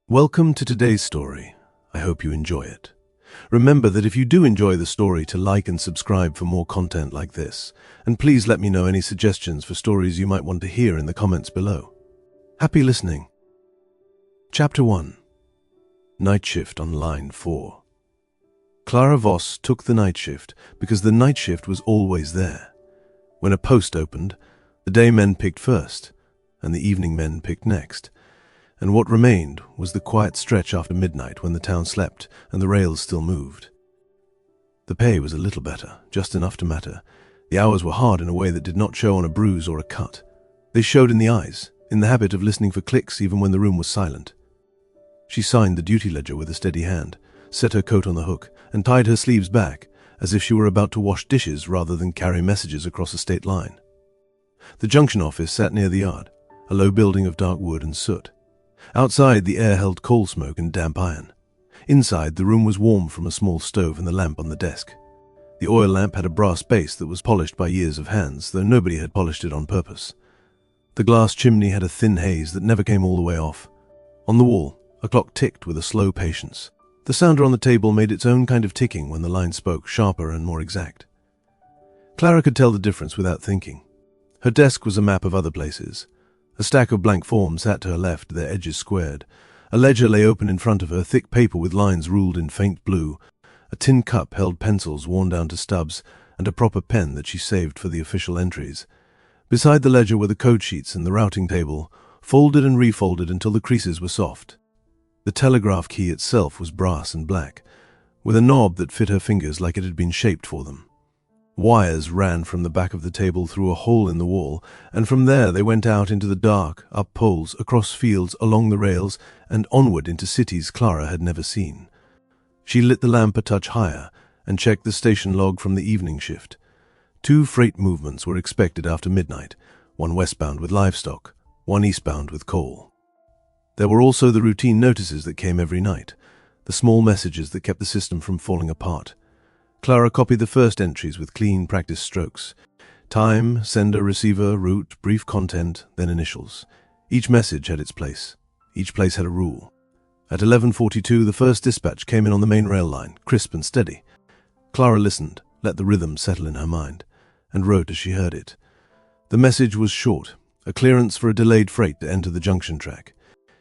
Welcome to today's story. I hope you enjoy it. Remember that if you do enjoy the story, to like and subscribe for more content like this. And please let me know any suggestions for stories you might want to hear in the comments below. Happy listening. Chapter 1. Night Shift on Line 4. Clara Voss took the night shift because the night shift was always there. When a post opened, the day men picked first, and the evening men picked next. And what remained was the quiet stretch after midnight when the town slept and the rails still moved. The pay was a little better, just enough to matter. The hours were hard in a way that did not show on a bruise or a cut. They showed in the eyes, in the habit of listening for clicks even when the room was silent. She signed the duty ledger with a steady hand, set her coat on the hook, and tied her sleeves back, as if she were about to wash dishes rather than carry messages across a state line. The junction office sat near the yard, a low building of dark wood and soot. Outside, the air held coal smoke and damp iron. Inside, the room was warm from a small stove and the lamp on the desk. The oil lamp had a brass base that was polished by years of hands, though nobody had polished it on purpose. The glass chimney had a thin haze that never came all the way off. On the wall, a clock ticked with a slow patience. The sounder on the table made its own kind of ticking when the line spoke, sharper and more exact. Clara could tell the difference without thinking. Her desk was a map of other places. A stack of blank forms sat to her left, their edges squared. A ledger lay open in front of her, thick paper with lines ruled in faint blue. A tin cup held pencils worn down to stubs, and a proper pen that she saved for the official entries. Beside the ledger were the code sheets and the routing table, folded and refolded until the creases were soft. The telegraph key itself was brass and black, with a knob that fit her fingers like it had been shaped for them. Wires ran from the back of the table through a hole in the wall, and from there they went out into the dark, up poles, across fields, along the rails, and onward into cities Clara had never seen. She lit the lamp a touch higher and checked the station log from the evening shift. 2 freight movements were expected after midnight, one westbound with livestock, one eastbound with coal. There were also the routine notices that came every night, the small messages that kept the system from falling apart. Clara copied the first entries with clean, practiced strokes. Time, sender, receiver, route, brief content, then initials. Each message had its place. Each place had a rule. At 11:42, the first dispatch came in on the main rail line, crisp and steady. Clara listened, let the rhythm settle in her mind, and wrote as she heard it. The message was short, a clearance for a delayed freight to enter the junction track.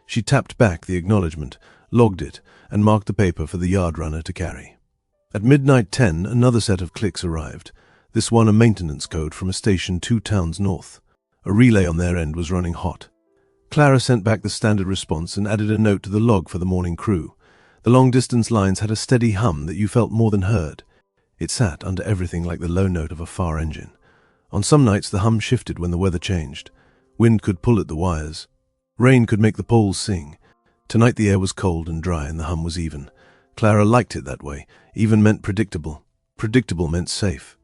She tapped back the acknowledgement, logged it, and marked the paper for the yard runner to carry. At midnight 10, another set of clicks arrived, this one a maintenance code from a station 2 towns north. A relay on their end was running hot. Clara sent back the standard response and added a note to the log for the morning crew. The long-distance lines had a steady hum that you felt more than heard. It sat under everything like the low note of a far engine. On some nights the hum shifted when the weather changed. Wind could pull at the wires. Rain could make the poles sing. Tonight the air was cold and dry and the hum was even. Clara liked it that way. Even meant predictable. Predictable meant safe.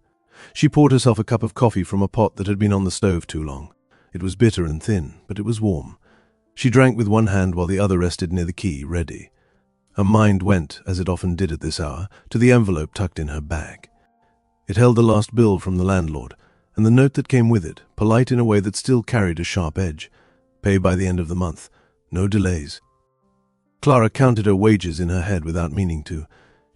She poured herself a cup of coffee from a pot that had been on the stove too long. It was bitter and thin, but it was warm. She drank with one hand while the other rested near the key, ready. Her mind went, as it often did at this hour, to the envelope tucked in her bag. It held the last bill from the landlord, and the note that came with it, polite in a way that still carried a sharp edge. Pay by the end of the month. No delays. Clara counted her wages in her head without meaning to.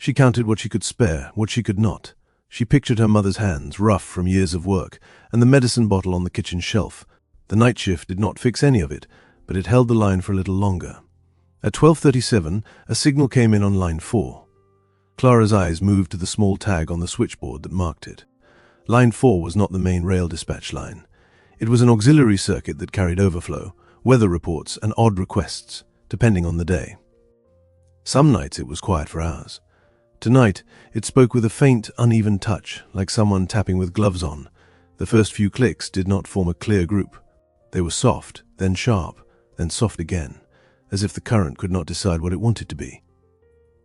She counted what she could spare, what she could not. She pictured her mother's hands, rough from years of work, and the medicine bottle on the kitchen shelf. The night shift did not fix any of it, but it held the line for a little longer. At 12:37, a signal came in on line 4. Clara's eyes moved to the small tag on the switchboard that marked it. Line 4 was not the main rail dispatch line. It was an auxiliary circuit that carried overflow, weather reports, and odd requests, depending on the day. Some nights it was quiet for hours. Tonight, it spoke with a faint, uneven touch, like someone tapping with gloves on. The first few clicks did not form a clear group. They were soft, then sharp, then soft again, as if the current could not decide what it wanted to be.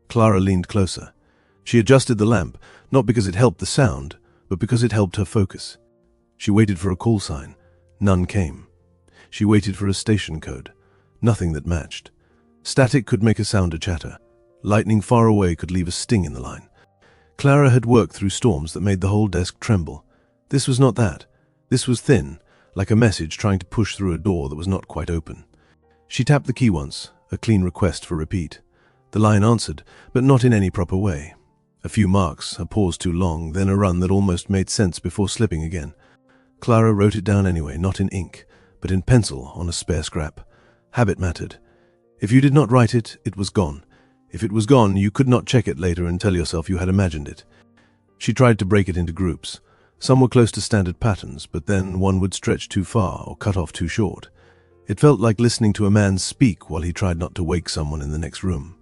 Clara leaned closer. She adjusted the lamp, not because it helped the sound, but because it helped her focus. She waited for a call sign. None came. She waited for a station code. Nothing that matched. Static could make a sounder chatter. Lightning far away could leave a sting in the line. Clara had worked through storms that made the whole desk tremble. This was not that. This was thin, like a message trying to push through a door that was not quite open. She tapped the key once. a clean request for repeat. The line answered, but not in any proper way. A few marks, a pause too long, then a run that almost made sense before slipping again. Clara wrote it down anyway, not in ink, but in pencil on a spare scrap. Habit mattered. If you did not write it, it was gone. If it was gone, you could not check it later and tell yourself you had imagined it. She tried to break it into groups. Some were close to standard patterns, but then one would stretch too far or cut off too short. It felt like listening to a man speak while he tried not to wake someone in the next room.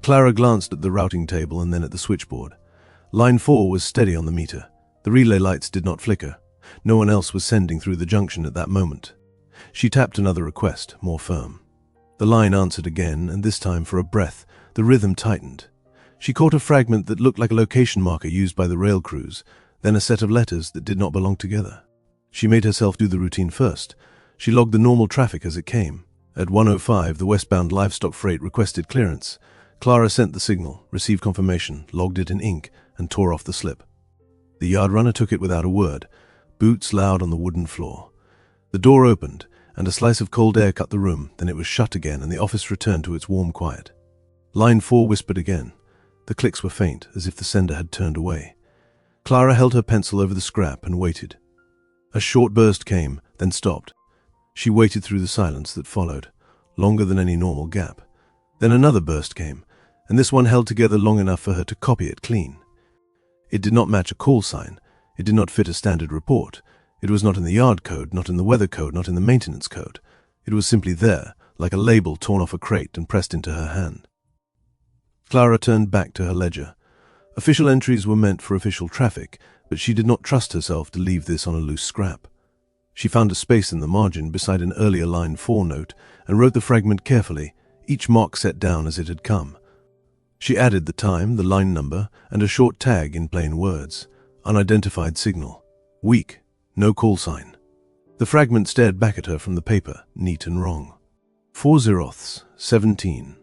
Clara glanced at the routing table and then at the switchboard. Line 4 was steady on the meter. The relay lights did not flicker. No one else was sending through the junction at that moment. She tapped another request, more firm. The line answered again, and this time for a breath. The rhythm tightened. She caught a fragment that looked like a location marker used by the rail crews, then a set of letters that did not belong together. She made herself do the routine first. She logged the normal traffic as it came. At 1:05, the westbound livestock freight requested clearance. Clara sent the signal, received confirmation, logged it in ink, and tore off the slip. The yard runner took it without a word, boots loud on the wooden floor. The door opened, and a slice of cold air cut the room, then it was shut again, and the office returned to its warm quiet. Line 4 whispered again. The clicks were faint, as if the sender had turned away. Clara held her pencil over the scrap and waited. A short burst came, then stopped. She waited through the silence that followed, longer than any normal gap. Then another burst came, and this one held together long enough for her to copy it clean. It did not match a call sign. It did not fit a standard report. It was not in the yard code, not in the weather code, not in the maintenance code. It was simply there, like a label torn off a crate and pressed into her hand. Clara turned back to her ledger. Official entries were meant for official traffic, but she did not trust herself to leave this on a loose scrap. She found a space in the margin beside an earlier line 4 note and wrote the fragment carefully, each mark set down as it had come. She added the time, the line number, and a short tag in plain words. Unidentified signal. Weak. No call sign. The fragment stared back at her from the paper, neat and wrong. 4 zeroths, 17,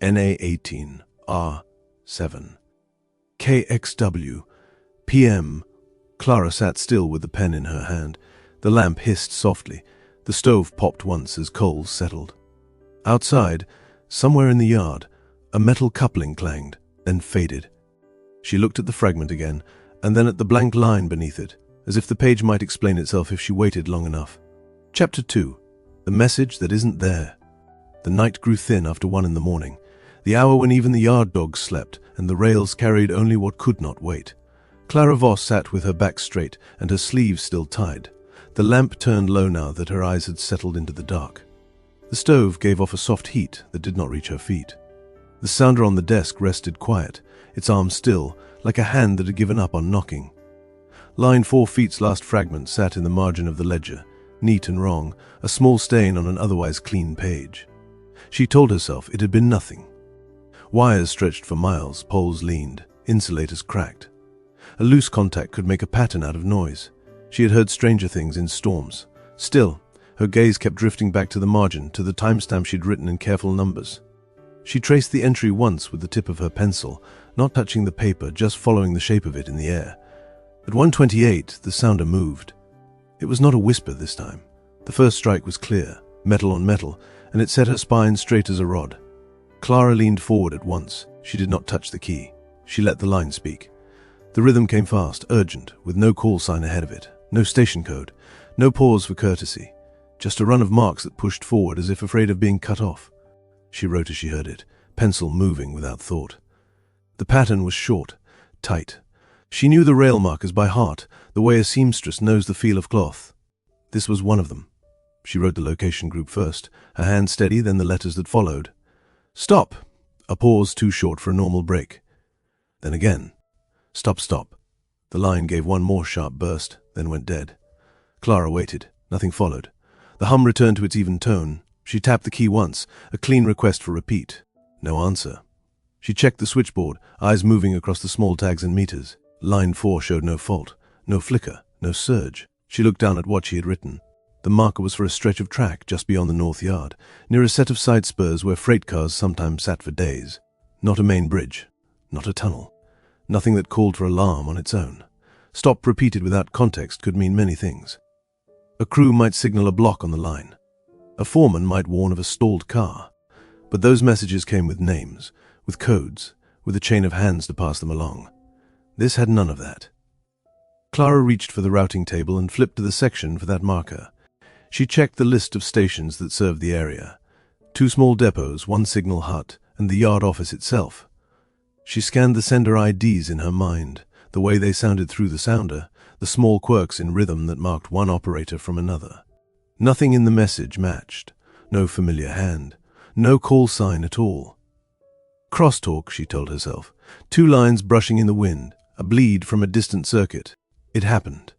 NA 18, R 7. KXW, PM. Clara sat still with the pen in her hand. The lamp hissed softly. The stove popped once as coals settled. Outside, somewhere in the yard, a metal coupling clanged, then faded. She looked at the fragment again, and then at the blank line beneath it, as if the page might explain itself if she waited long enough. Chapter 2. The message that isn't there. The night grew thin after 1 in the morning, the hour when even the yard dogs slept, and the rails carried only what could not wait. Clara Voss sat with her back straight and her sleeves still tied. The lamp turned low now that her eyes had settled into the dark. The stove gave off a soft heat that did not reach her feet. The sounder on the desk rested quiet, its arm still, like a hand that had given up on knocking. Line 4 feet's last fragment sat in the margin of the ledger, neat and wrong, a small stain on an otherwise clean page. She told herself it had been nothing. Wires stretched for miles, poles leaned, insulators cracked. A loose contact could make a pattern out of noise. She had heard stranger things in storms. Still, her gaze kept drifting back to the margin, to the timestamp she'd written in careful numbers. She traced the entry once with the tip of her pencil, not touching the paper, just following the shape of it in the air. At 1:28, the sounder moved. It was not a whisper this time. The first strike was clear, metal on metal, and it set her spine straight as a rod. Clara leaned forward at once. She did not touch the key. She let the line speak. The rhythm came fast, urgent, with no call sign ahead of it, no station code, no pause for courtesy, just a run of marks that pushed forward as if afraid of being cut off. She wrote as she heard it, pencil moving without thought. The pattern was short, tight. She knew the rail markers by heart, the way a seamstress knows the feel of cloth. This was one of them. She wrote the location group first, her hand steady, then the letters that followed. Stop! A pause too short for a normal break. Then again. Stop, stop. The line gave one more sharp burst, then went dead. Clara waited. Nothing followed. The hum returned to its even tone. She tapped the key once, a clean request for repeat. No answer. She checked the switchboard, eyes moving across the small tags and meters. Line 4 showed no fault, no flicker, no surge. She looked down at what she had written. The marker was for a stretch of track just beyond the north yard, near a set of side spurs where freight cars sometimes sat for days. Not a main bridge, not a tunnel. Nothing that called for alarm on its own. Stop repeated without context could mean many things. A crew might signal a block on the line. A foreman might warn of a stalled car. But those messages came with names, with codes, with a chain of hands to pass them along. This had none of that. Clara reached for the routing table and flipped to the section for that marker. She checked the list of stations that served the area. 2 small depots, 1 signal hut, and the yard office itself. She scanned the sender IDs in her mind, the way they sounded through the sounder, the small quirks in rhythm that marked one operator from another. Nothing in the message matched. No familiar hand. No call sign at all. Crosstalk, she told herself. 2 lines brushing in the wind, a bleed from a distant circuit. It happened.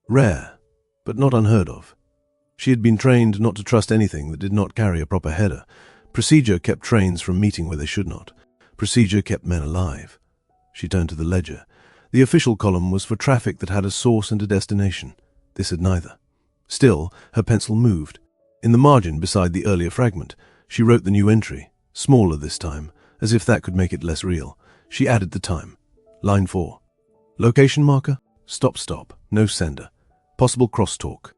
Rare, but not unheard of. She had been trained not to trust anything that did not carry a proper header. Procedure kept trains from meeting where they should not. Procedure kept men alive. She turned to the ledger. The official column was for traffic that had a source and a destination. This had neither. Still, her pencil moved. In the margin beside the earlier fragment, she wrote the new entry, smaller this time, as if that could make it less real. She added the time. Line 4. Location marker? Stop, no sender. Possible crosstalk.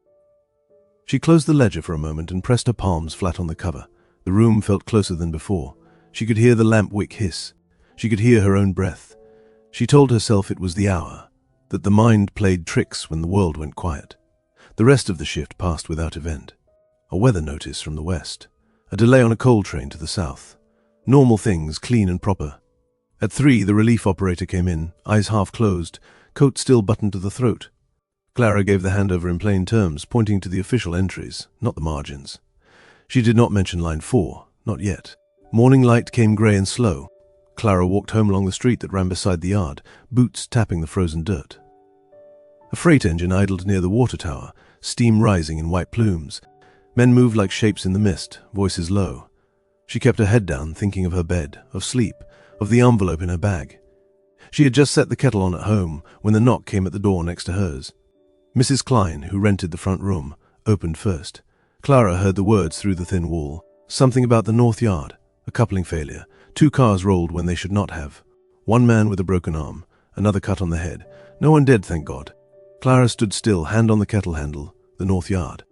She closed the ledger for a moment and pressed her palms flat on the cover. The room felt closer than before. She could hear the lamp wick hiss. She could hear her own breath. She told herself it was the hour, that the mind played tricks when the world went quiet. The rest of the shift passed without event. A weather notice from the west. A delay on a coal train to the south. Normal things, clean and proper. At 3, the relief operator came in, eyes half closed, coat still buttoned to the throat. Clara gave the handover in plain terms, pointing to the official entries, not the margins. She did not mention line 4, not yet. Morning light came grey and slow. Clara walked home along the street that ran beside the yard, boots tapping the frozen dirt. A freight engine idled near the water tower, steam rising in white plumes. Men moved like shapes in the mist, voices low. She kept her head down, thinking of her bed, of sleep, of the envelope in her bag. She had just set the kettle on at home when the knock came at the door next to hers. Mrs. Klein, who rented the front room, opened first. Clara heard the words through the thin wall. Something about the north yard, a coupling failure. 2 cars rolled when they should not have. 1 man with a broken arm, another cut on the head. No one dead, thank God. Clara stood still, hand on the kettle handle, the north yard.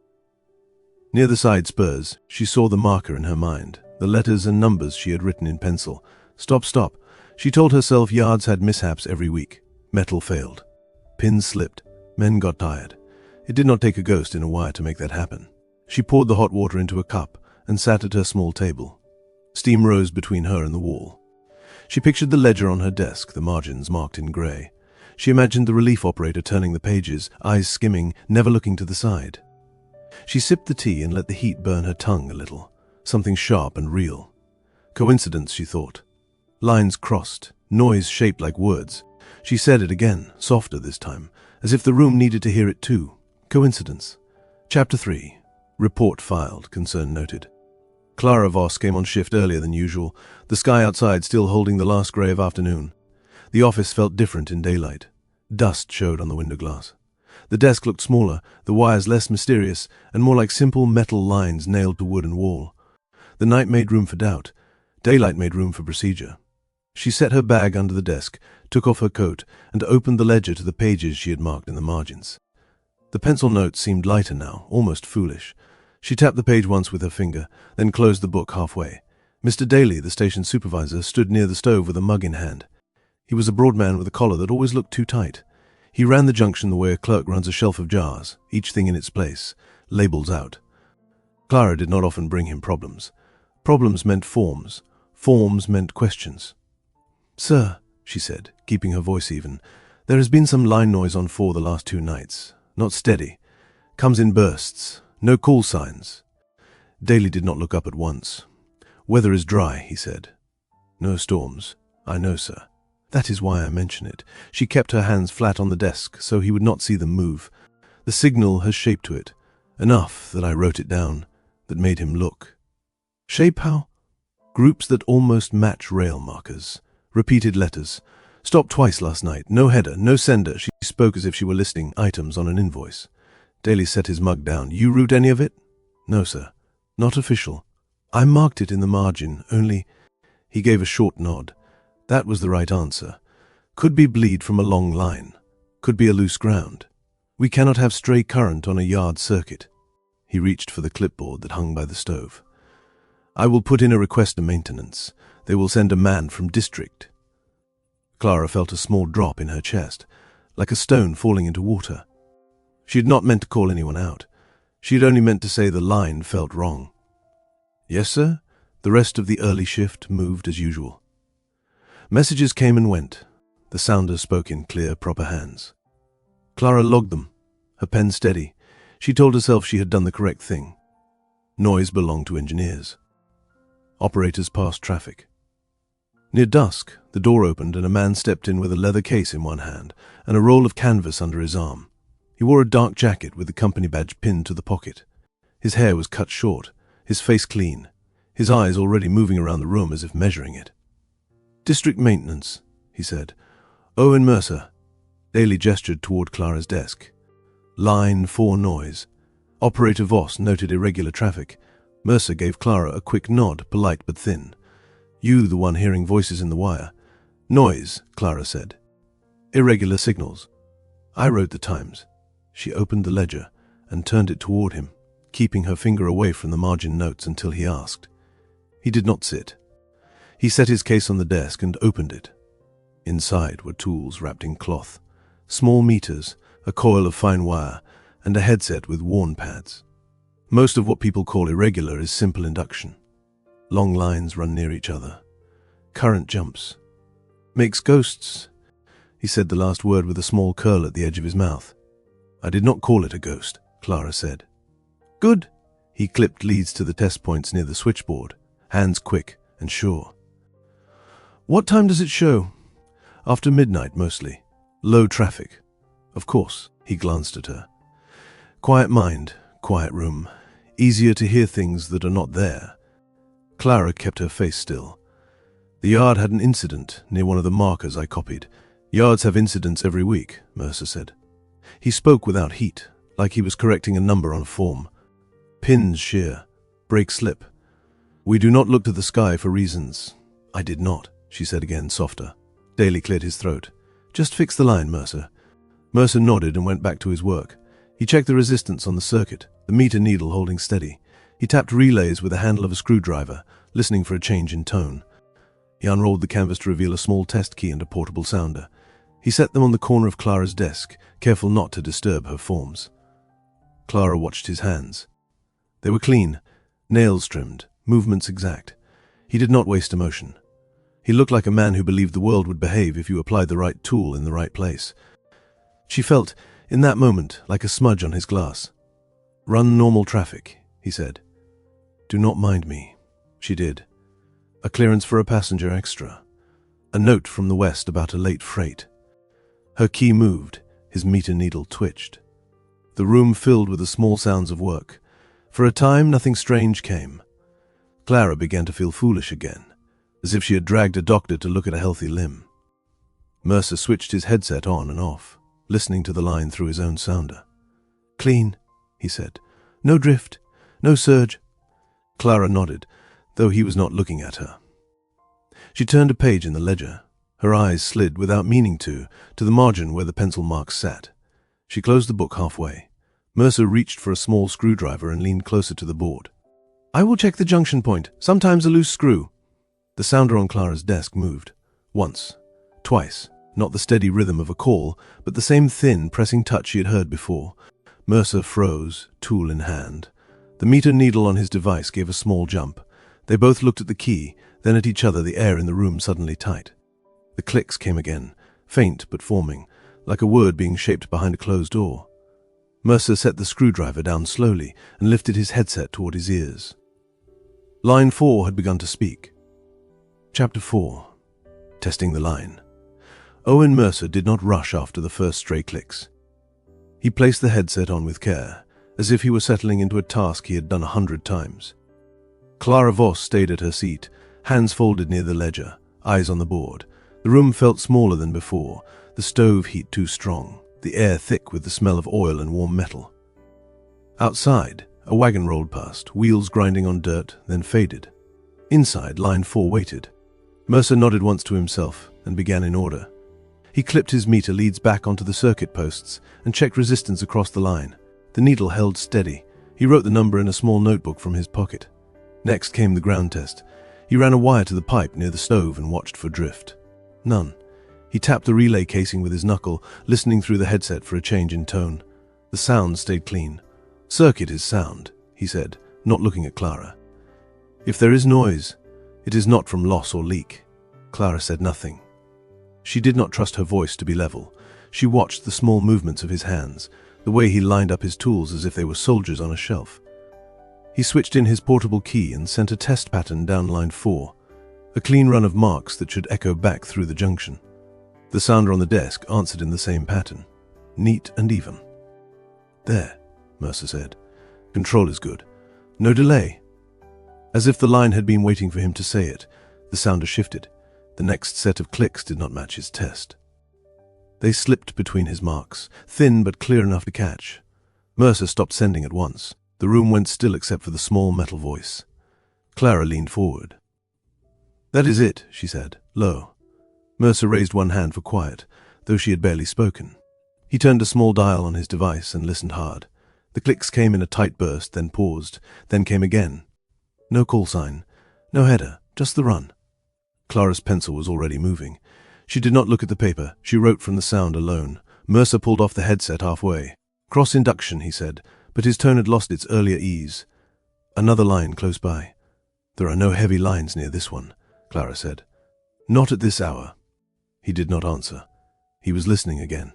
Near the side spurs, she saw the marker in her mind, the letters and numbers she had written in pencil. Stop. She told herself yards had mishaps every week. Metal failed. Pins slipped. Men got tired. It did not take a ghost in a wire to make that happen. She poured the hot water into a cup and sat at her small table. Steam rose between her and the wall. She pictured the ledger on her desk, the margins marked in grey. She imagined the relief operator turning the pages, eyes skimming, never looking to the side. She sipped the tea and let the heat burn her tongue a little, something sharp and real. Coincidence, she thought. Lines crossed, noise shaped like words. She said it again, softer this time, as if the room needed to hear it too. Coincidence. Chapter 3. Report filed, concern noted. Clara Voss came on shift earlier than usual, the sky outside still holding the last grey of afternoon. The office felt different in daylight. Dust showed on the window glass. The desk looked smaller, the wires less mysterious, and more like simple metal lines nailed to wood and wall. The night made room for doubt. Daylight made room for procedure. She set her bag under the desk, took off her coat, and opened the ledger to the pages she had marked in the margins. The pencil notes seemed lighter now, almost foolish. She tapped the page once with her finger, then closed the book halfway. Mr. Daly, the station supervisor, stood near the stove with a mug in hand. He was a broad man with a collar that always looked too tight. He ran the junction the way a clerk runs a shelf of jars, each thing in its place, labels out. Clara did not often bring him problems. Problems meant forms. Forms meant questions. "Sir," she said, keeping her voice even, "there has been some line noise on 4 the last 2 nights. Not steady. Comes in bursts. No call signs." Daly did not look up at once. "Weather is dry," he said. "No storms. I know, sir. That is why I mention it." She kept her hands flat on the desk so he would not see them move. "The signal has shape to it. Enough that I wrote it down, that made him look." "Shape how?" "Groups that almost match rail markers. Repeated letters. Stopped twice last night. No header, no sender." She spoke as if she were listing items on an invoice. Daly set his mug down. "You route any of it?" "No, sir. Not official. I marked it in the margin, only—" He gave a short nod. That was the right answer. Could be bleed from a long line. Could be a loose ground. We cannot have stray current on a yard circuit. He reached for the clipboard that hung by the stove. I will put in a request to maintenance. They will send a man from district. Clara felt a small drop in her chest, like a stone falling into water. She had not meant to call anyone out. She had only meant to say the line felt wrong. Yes, sir? The rest of the early shift moved as usual. Messages came and went. The sounder spoke in clear, proper hands. Clara logged them, her pen steady. She told herself she had done the correct thing. Noise belonged to engineers. Operators passed traffic. Near dusk, the door opened and a man stepped in with a leather case in one hand and a roll of canvas under his arm. He wore a dark jacket with the company badge pinned to the pocket. His hair was cut short, his face clean, his eyes already moving around the room as if measuring it. District maintenance, he said. Owen Mercer. Daly gestured toward Clara's desk. Line 4 noise. Operator Voss noted irregular traffic. Mercer gave Clara a quick nod, polite but thin. You, the one hearing voices in the wire. Noise, Clara said. Irregular signals. I wrote the times. She opened the ledger and turned it toward him, keeping her finger away from the margin notes until he asked. He did not sit. He set his case on the desk and opened it. Inside were tools wrapped in cloth, small meters, a coil of fine wire, and a headset with worn pads. Most of what people call irregular is simple induction. Long lines run near each other. Current jumps. Makes ghosts. He said the last word with a small curl at the edge of his mouth. I did not call it a ghost, Clara said. Good. He clipped leads to the test points near the switchboard, hands quick and sure. What time does it show? After midnight, mostly. Low traffic. Of course, he glanced at her. Quiet mind, quiet room. Easier to hear things that are not there. Clara kept her face still. The yard had an incident near one of the markers I copied. Yards have incidents every week, Mercer said. He spoke without heat, like he was correcting a number on a form. Pins shear. Brake slip. We do not look to the sky for reasons. I did not, she said again, softer. Daly cleared his throat. Just fix the line, Mercer. Mercer nodded and went back to his work. He checked the resistance on the circuit, the meter needle holding steady. He tapped relays with the handle of a screwdriver, listening for a change in tone. He unrolled the canvas to reveal a small test key and a portable sounder. He set them on the corner of Clara's desk, careful not to disturb her forms. Clara watched his hands. They were clean, nails trimmed, movements exact. He did not waste emotion. He looked like a man who believed the world would behave if you applied the right tool in the right place. She felt, in that moment, like a smudge on his glass. Run normal traffic, he said. Do not mind me. She did. A clearance for a passenger extra. A note from the west about a late freight. Her key moved, his meter needle twitched. The room filled with the small sounds of work. For a time, nothing strange came. Clara began to feel foolish again, as if she had dragged a doctor to look at a healthy limb. Mercer switched his headset on and off, listening to the line through his own sounder. Clean, he said. No drift, no surge. Clara nodded, though he was not looking at her. She turned a page in the ledger. Her eyes slid, without meaning to the margin where the pencil marks sat. She closed the book halfway. Mercer reached for a small screwdriver and leaned closer to the board. I will check the junction point, sometimes a loose screw. The sounder on Clara's desk moved. Once, twice, not the steady rhythm of a call, but the same thin, pressing touch she had heard before. Mercer froze, tool in hand. The meter needle on his device gave a small jump. They both looked at the key, then at each other, the air in the room suddenly tight. The clicks came again, faint but forming, like a word being shaped behind a closed door. Mercer set the screwdriver down slowly and lifted his headset toward his ears. Line 4 had begun to speak. Chapter 4. Testing the line. Owen Mercer did not rush after the first stray clicks. He placed the headset on with care, as if he were settling into a task he had done 100 times. Clara Voss stayed at her seat, hands folded near the ledger, eyes on the board. The room felt smaller than before, the stove heat too strong, the air thick with the smell of oil and warm metal. Outside, a wagon rolled past, wheels grinding on dirt, then faded. Inside, line 4 waited. Mercer nodded once to himself and began in order. He clipped his meter leads back onto the circuit posts and checked resistance across the line. The needle held steady. He wrote the number in a small notebook from his pocket. Next came the ground test. He ran a wire to the pipe near the stove and watched for drift. None. He tapped the relay casing with his knuckle, listening through the headset for a change in tone. The sound stayed clean. "Circuit is sound," he said, not looking at Clara. "If there is noise, it is not from loss or leak." Clara said nothing. She did not trust her voice to be level. She watched the small movements of his hands, the way he lined up his tools as if they were soldiers on a shelf. He switched in his portable key and sent a test pattern down line 4, a clean run of marks that should echo back through the junction. The sounder on the desk answered in the same pattern, neat and even. "There," Mercer said. "Control is good. No delay." As if the line had been waiting for him to say it, the sounder shifted. The next set of clicks did not match his test. They slipped between his marks, thin but clear enough to catch. Mercer stopped sending at once. The room went still except for the small metal voice. Clara leaned forward. "That is it," she said, low. Mercer raised one hand for quiet, though she had barely spoken. He turned a small dial on his device and listened hard. The clicks came in a tight burst, then paused, then came again. No call sign, no header, just the run. Clara's pencil was already moving. She did not look at the paper. She wrote from the sound alone. Mercer pulled off the headset halfway. "Cross-induction," he said, but his tone had lost its earlier ease. Another line close by. "There are no heavy lines near this one," Clara said. "Not at this hour." He did not answer. He was listening again.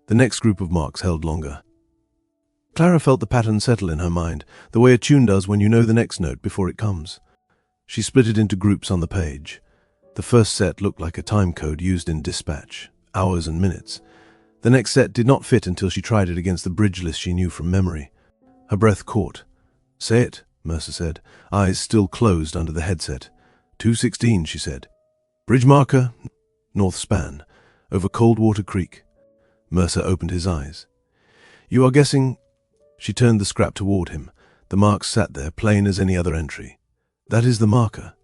The next group of marks held longer. Clara felt the pattern settle in her mind, the way a tune does when you know the next note before it comes. She split it into groups on the page. The first set looked like a time code used in dispatch, hours and minutes. The next set did not fit until she tried it against the bridge list she knew from memory. Her breath caught. "Say it," Mercer said, eyes still closed under the headset. 216, she said. "Bridge marker, north span, over Coldwater Creek." Mercer opened his eyes. "You are guessing—" She turned the scrap toward him. The marks sat there, plain as any other entry. "That is the marker.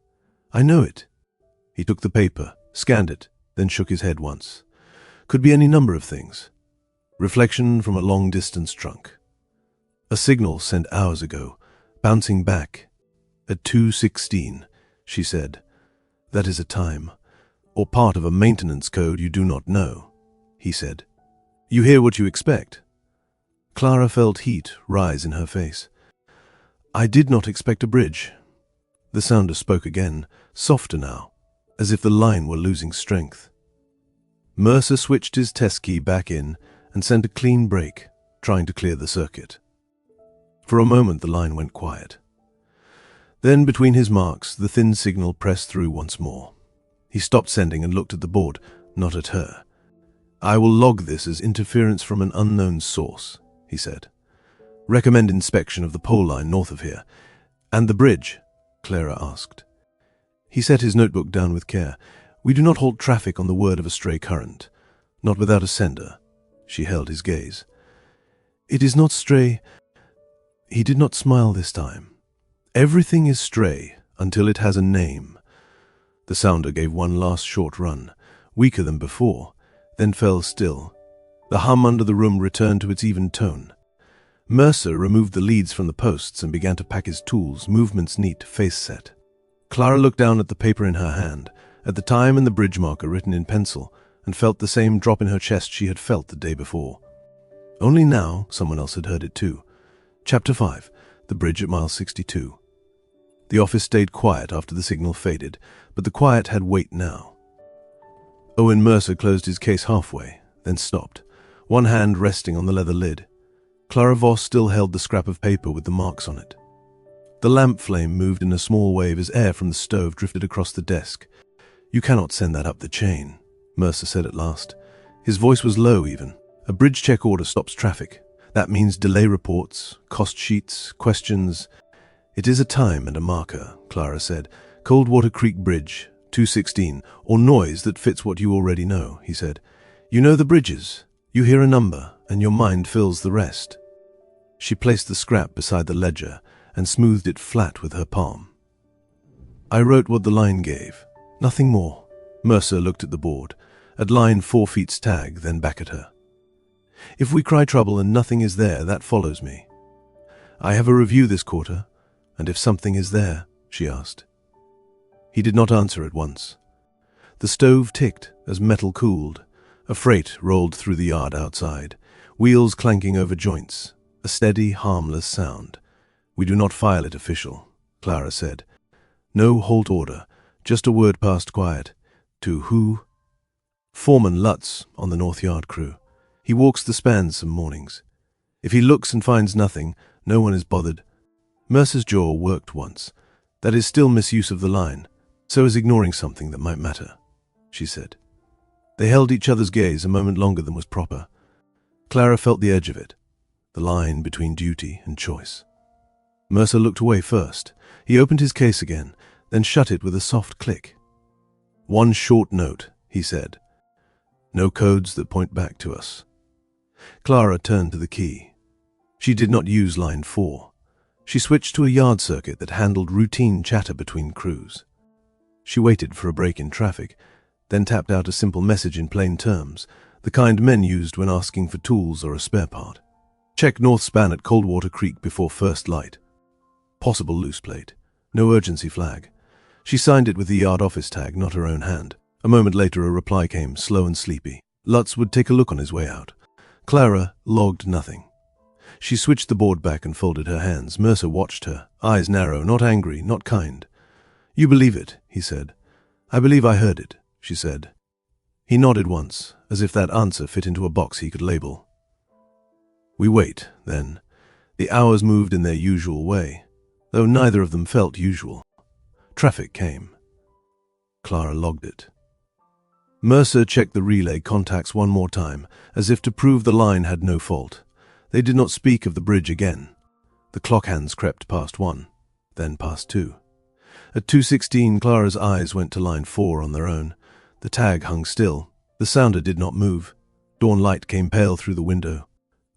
I know it." He took the paper, scanned it, then shook his head once. "Could be any number of things. Reflection from a long-distance trunk. A signal sent hours ago, bouncing back. At 2:16, she said. That is a time, or part of a maintenance code you do not know," he said. "You hear what you expect." Clara felt heat rise in her face. "I did not expect a bridge." The sounder spoke again, softer now, as if the line were losing strength. Mercer switched his test key back in and sent a clean break, trying to clear the circuit. For a moment the line went quiet. Then, between his marks, the thin signal pressed through once more. He stopped sending and looked at the board, not at her. "I will log this as interference from an unknown source," he said. "Recommend inspection of the pole line north of here." "And the bridge?" Clara asked. He set his notebook down with care. "We do not halt traffic on the word of a stray current. Not without a sender." She held his gaze. "It is not stray." He did not smile this time. "Everything is stray until it has a name." The sounder gave one last short run, weaker than before, then fell still. The hum under the room returned to its even tone. Mercer removed the leads from the posts and began to pack his tools, movements neat, face set. Clara looked down at the paper in her hand, at the time and the bridge marker written in pencil, and felt the same drop in her chest she had felt the day before. Only now someone else had heard it too. Chapter 5. The Bridge at Mile 62. The office stayed quiet after the signal faded, but the quiet had weight now. Owen Mercer closed his case halfway, then stopped, one hand resting on the leather lid. Clara Voss still held the scrap of paper with the marks on it. The lamp flame moved in a small wave as air from the stove drifted across the desk. "You cannot send that up the chain," Mercer said at last. His voice was low even. "A bridge check order stops traffic. That means delay reports, cost sheets, questions." "It is a time and a marker," Clara said. "Coldwater Creek Bridge, 216, or noise that fits what you already know," he said. "You know the bridges. You hear a number, and your mind fills the rest." She placed the scrap beside the ledger and smoothed it flat with her palm. "I wrote what the line gave. Nothing more." Mercer looked at the board, at line 4 feet's tag, then back at her. "If we cry trouble and nothing is there, that follows me. I have a review this quarter, and if something is there, she asked. He did not answer at once. The stove ticked as metal cooled. A freight rolled through the yard outside, wheels clanking over joints, a steady, harmless sound. "We do not file it official," Clara said. "No halt order, just a word passed quiet. To who?" "Foreman Lutz on the North Yard crew. He walks the spans some mornings. If he looks and finds nothing, no one is bothered." Mercer's jaw worked once. "That is still misuse of the line. So is ignoring something that might matter," she said. They held each other's gaze a moment longer than was proper. Clara felt the edge of it, the line between duty and choice. Mercer looked away first. He opened his case again, then shut it with a soft click. "One short note," he said. "No codes that point back to us." Clara turned to the key. She did not use line 4. She switched to a yard circuit that handled routine chatter between crews. She waited for a break in traffic, then tapped out a simple message in plain terms, the kind men used when asking for tools or a spare part. "Check north span at Coldwater Creek before first light." Possible loose plate. No urgency flag. She signed it with the yard office tag, not her own hand. A moment later a reply came, slow and sleepy. Lutz would take a look on his way out. Clara logged nothing. She switched the board back and folded her hands. Mercer watched her, eyes narrow, not angry, not kind. "You believe it," he said. "I believe I heard it," she said. He nodded once, as if that answer fit into a box he could label. We wait, then. The hours moved in their usual way, though neither of them felt usual. Traffic came. Clara logged it. Mercer checked the relay contacts one more time, as if to prove the line had no fault. They did not speak of the bridge again. The clock hands crept past 1, then past 2. At 2:16, Clara's eyes went to line 4 on their own. The tag hung still. The sounder did not move. Dawn light came pale through the window.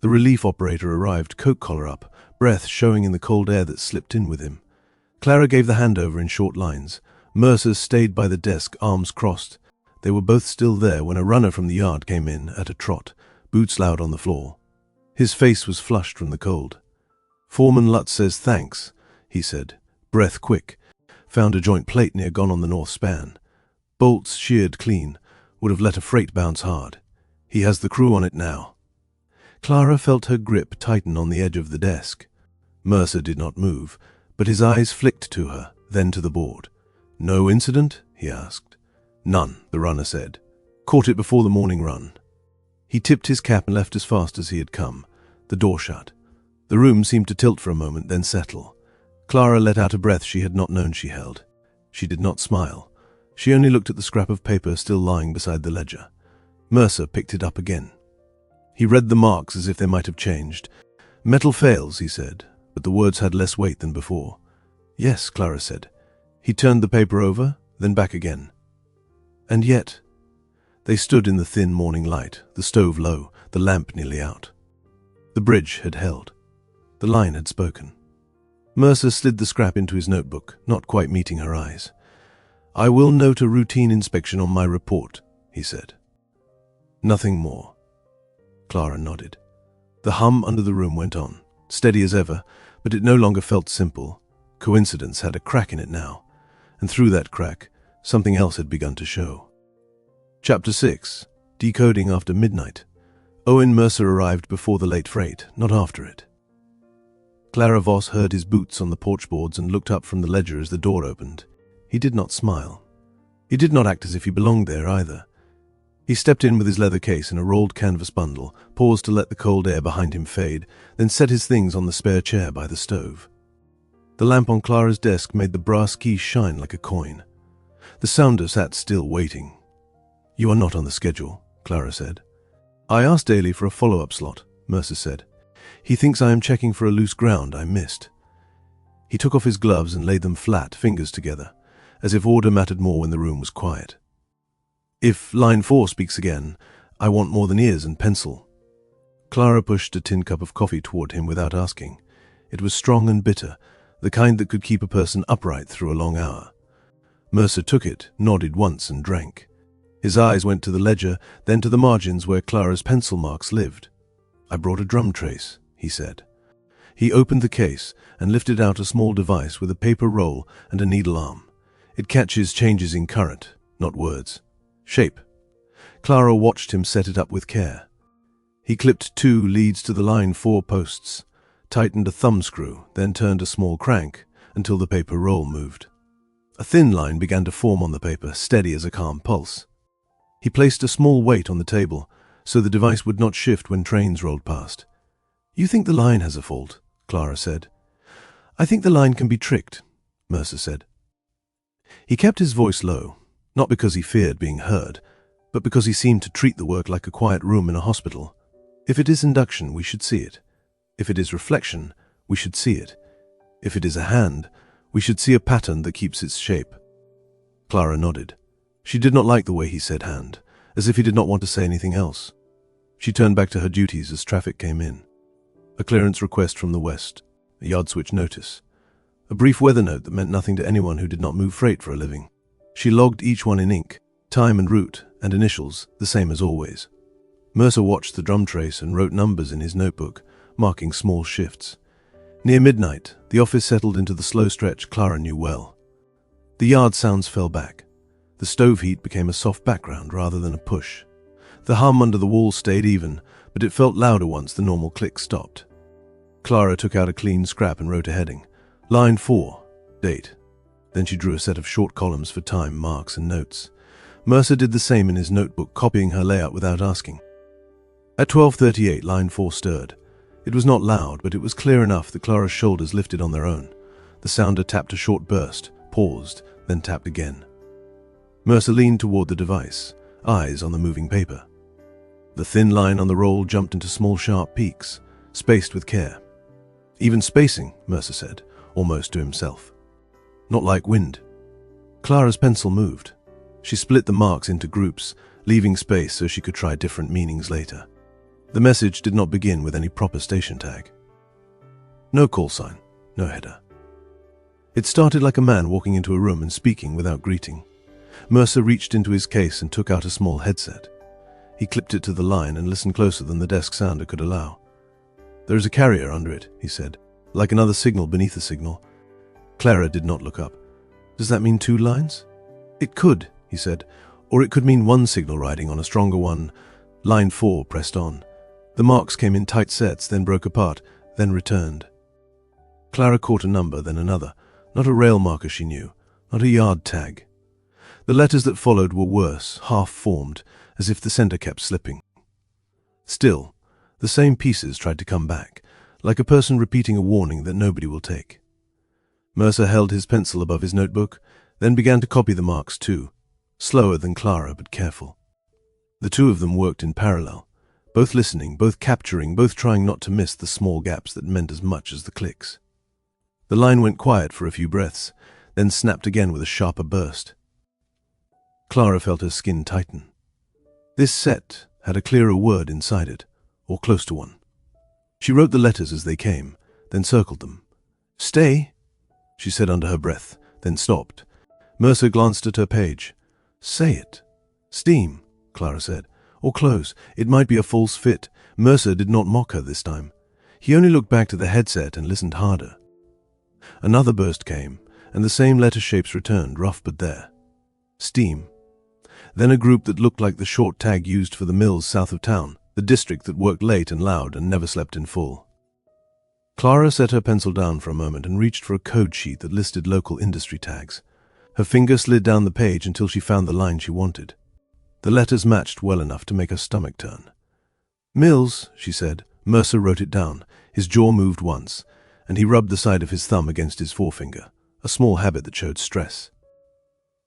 The relief operator arrived, coat collar up, breath showing in the cold air that slipped in with him. Clara gave the handover in short lines. Mercer stayed by the desk, arms crossed. They were both still there when a runner from the yard came in at a trot, boots loud on the floor. His face was flushed from the cold. "Foreman Lutz says thanks," he said, breath quick. Found a joint plate near gone on the north span. Bolts sheared clean, would have let a freight bounce hard. He has the crew on it now. Clara felt her grip tighten on the edge of the desk. Mercer did not move, but his eyes flicked to her, then to the board. "No incident?" he asked. "None," the runner said. "Caught it before the morning run." He tipped his cap and left as fast as he had come. The door shut. The room seemed to tilt for a moment, then settle. Clara let out a breath she had not known she held. She did not smile. She only looked at the scrap of paper still lying beside the ledger. Mercer picked it up again. He read the marks as if they might have changed. "Metal fails," he said, but the words had less weight than before. "Yes," Clara said. He turned the paper over, then back again. And yet... They stood in the thin morning light, the stove low, the lamp nearly out. The bridge had held. The line had spoken. Mercer slid the scrap into his notebook, not quite meeting her eyes. "I will note a routine inspection on my report," he said. Nothing more. Clara nodded. The hum under the room went on, steady as ever, but it no longer felt simple. Coincidence had a crack in it now, and through that crack, something else had begun to show. Chapter 6. Decoding after midnight. Owen Mercer arrived before the late freight, not after it. Clara Voss heard his boots on the porch boards and looked up from the ledger as the door opened. He did not smile. He did not act as if he belonged there either. He stepped in with his leather case and a rolled canvas bundle, paused to let the cold air behind him fade, then set his things on the spare chair by the stove. The lamp on Clara's desk made the brass key shine like a coin. The sounder sat still, waiting. "You are not on the schedule," Clara said. "I asked Daly for a follow-up slot," Mercer said. "He thinks I am checking for a loose ground I missed." He took off his gloves and laid them flat, fingers together, as if order mattered more when the room was quiet. "If line 4 speaks again, I want more than ears and pencil." Clara pushed a tin cup of coffee toward him without asking. It was strong and bitter, the kind that could keep a person upright through a long hour. Mercer took it, nodded once and drank. His eyes went to the ledger, then to the margins where Clara's pencil marks lived. "I brought a drum trace," he said. He opened the case and lifted out a small device with a paper roll and a needle arm. It catches changes in current, not words. Shape. Clara watched him set it up with care. He clipped 2 leads to the line 4 posts, tightened a thumb screw, then turned a small crank until the paper roll moved. A thin line began to form on the paper, steady as a calm pulse. He placed a small weight on the table so the device would not shift when trains rolled past. "You think the line has a fault," Clara said. "I think the line can be tricked," Mercer said. He kept his voice low, not because he feared being heard, but because he seemed to treat the work like a quiet room in a hospital. "If it is induction, we should see it. If it is reflection, we should see it. If it is a hand, we should see a pattern that keeps its shape." Clara nodded. She did not like the way he said hand, as if he did not want to say anything else. She turned back to her duties as traffic came in. A clearance request from the west, a yard switch notice, a brief weather note that meant nothing to anyone who did not move freight for a living. She logged each one in ink, time and route, and initials, the same as always. Mercer watched the drum trace and wrote numbers in his notebook, marking small shifts. Near midnight, the office settled into the slow stretch Clara knew well. The yard sounds fell back. The stove heat became a soft background rather than a push. The hum under the wall stayed even, but it felt louder once the normal click stopped. Clara took out a clean scrap and wrote a heading. Line 4, date. Then she drew a set of short columns for time, marks, and notes. Mercer did the same in his notebook, copying her layout without asking. At 12:38, line 4 stirred. It was not loud, but it was clear enough that Clara's shoulders lifted on their own. The sounder tapped a short burst, paused, then tapped again. Mercer leaned toward the device, eyes on the moving paper. The thin line on the roll jumped into small sharp peaks, spaced with care. "Even spacing," Mercer said, almost to himself. "Not like wind." Clara's pencil moved. She split the marks into groups, leaving space so she could try different meanings later. The message did not begin with any proper station tag. No call sign, no header. It started like a man walking into a room and speaking without greeting. Mercer reached into his case and took out a small headset. He clipped it to the line and listened closer than the desk sounder could allow. "There is a carrier under it," he said, "like another signal beneath a signal." Clara did not look up. "Does that mean 2 lines?" "It could," he said, "or it could mean 1 signal riding on a stronger one." Line 4 pressed on. The marks came in tight sets, then broke apart, then returned. Clara caught a number, then another. Not a rail marker she knew, not a yard tag. The letters that followed were worse, half-formed, as if the center kept slipping. Still, the same pieces tried to come back, like a person repeating a warning that nobody will take. Mercer held his pencil above his notebook, then began to copy the marks too, slower than Clara but careful. The 2 of them worked in parallel, both listening, both capturing, both trying not to miss the small gaps that meant as much as the clicks. The line went quiet for a few breaths, then snapped again with a sharper burst. Clara felt her skin tighten. This set had a clearer word inside it, or close to one. She wrote the letters as they came, then circled them. "Stay," she said under her breath, then stopped. Mercer glanced at her page. "Say it." "Steam," Clara said. "Or close. It might be a false fit." Mercer did not mock her this time. He only looked back to the headset and listened harder. Another burst came, and the same letter shapes returned, rough but there. "Steam." Then a group that looked like the short tag used for the mills south of town, the district that worked late and loud and never slept in full. Clara set her pencil down for a moment and reached for a code sheet that listed local industry tags. Her finger slid down the page until she found the line she wanted. The letters matched well enough to make her stomach turn. "Mills," she said. Mercer wrote it down. His jaw moved once, and he rubbed the side of his thumb against his forefinger, a small habit that showed stress.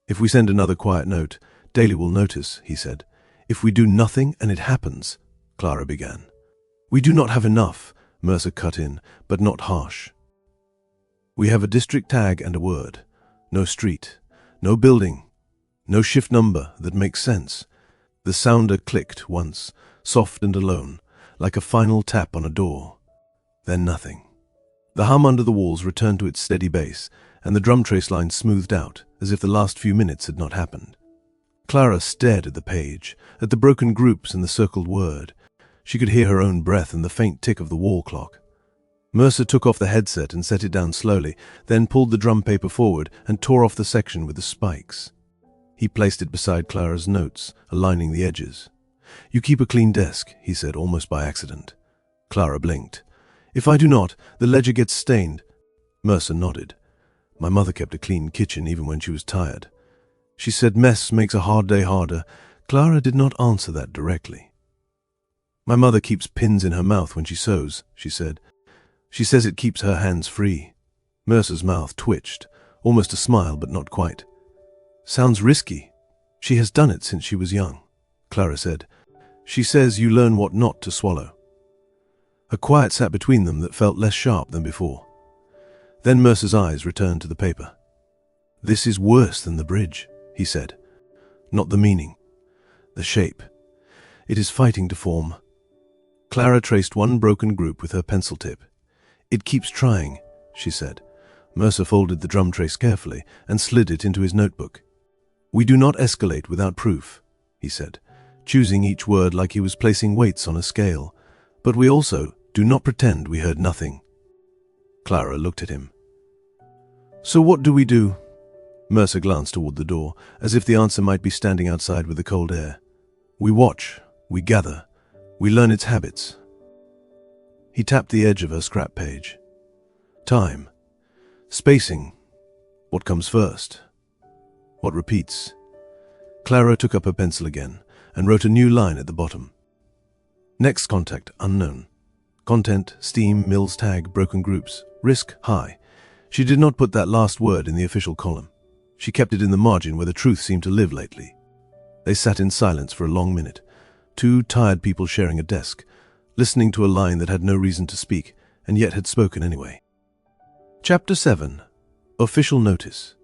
"If we send another quiet note, Daly will notice," he said. "If we do nothing and it happens," Clara began. "We do not have enough," Mercer cut in, but not harsh. "We have a district tag and a word. No street, no building, no shift number that makes sense." The sounder clicked once, soft and alone, like a final tap on a door. Then nothing. The hum under the walls returned to its steady bass, and the drum trace line smoothed out, as if the last few minutes had not happened. Clara stared at the page, at the broken groups and the circled word. She could hear her own breath and the faint tick of the wall clock. Mercer took off the headset and set it down slowly, then pulled the drum paper forward and tore off the section with the spikes. He placed it beside Clara's notes, aligning the edges. "You keep a clean desk," he said, almost by accident. Clara blinked. "If I do not, the ledger gets stained." Mercer nodded. "My mother kept a clean kitchen even when she was tired. She said mess makes a hard day harder." Clara did not answer that directly. "My mother keeps pins in her mouth when she sews," she said. "She says it keeps her hands free." Mercer's mouth twitched, almost a smile, but not quite. "Sounds risky." "She has done it since she was young," Clara said. "She says you learn what not to swallow." A quiet sat between them that felt less sharp than before. Then Mercer's eyes returned to the paper. "This is worse than the bridge," he said. "Not the meaning. The shape. It is fighting to form." Clara traced one broken group with her pencil tip. "It keeps trying," she said. Mercer folded the drum trace carefully and slid it into his notebook. "We do not escalate without proof," he said, choosing each word like he was placing weights on a scale. "But we also do not pretend we heard nothing." Clara looked at him. "So what do we do?" Mercer glanced toward the door, as if the answer might be standing outside with the cold air. "We watch, we gather, we learn its habits." He tapped the edge of her scrap page. "Time. Spacing. What comes first? What repeats?" Clara took up her pencil again and wrote a new line at the bottom. "Next contact, unknown. Content, steam, Mills tag, broken groups. Risk, high." She did not put that last word in the official column. She kept it in the margin where the truth seemed to live lately. They sat in silence for a long minute, two tired people sharing a desk, listening to a line that had no reason to speak, and yet had spoken anyway. Chapter 7. Official Notice.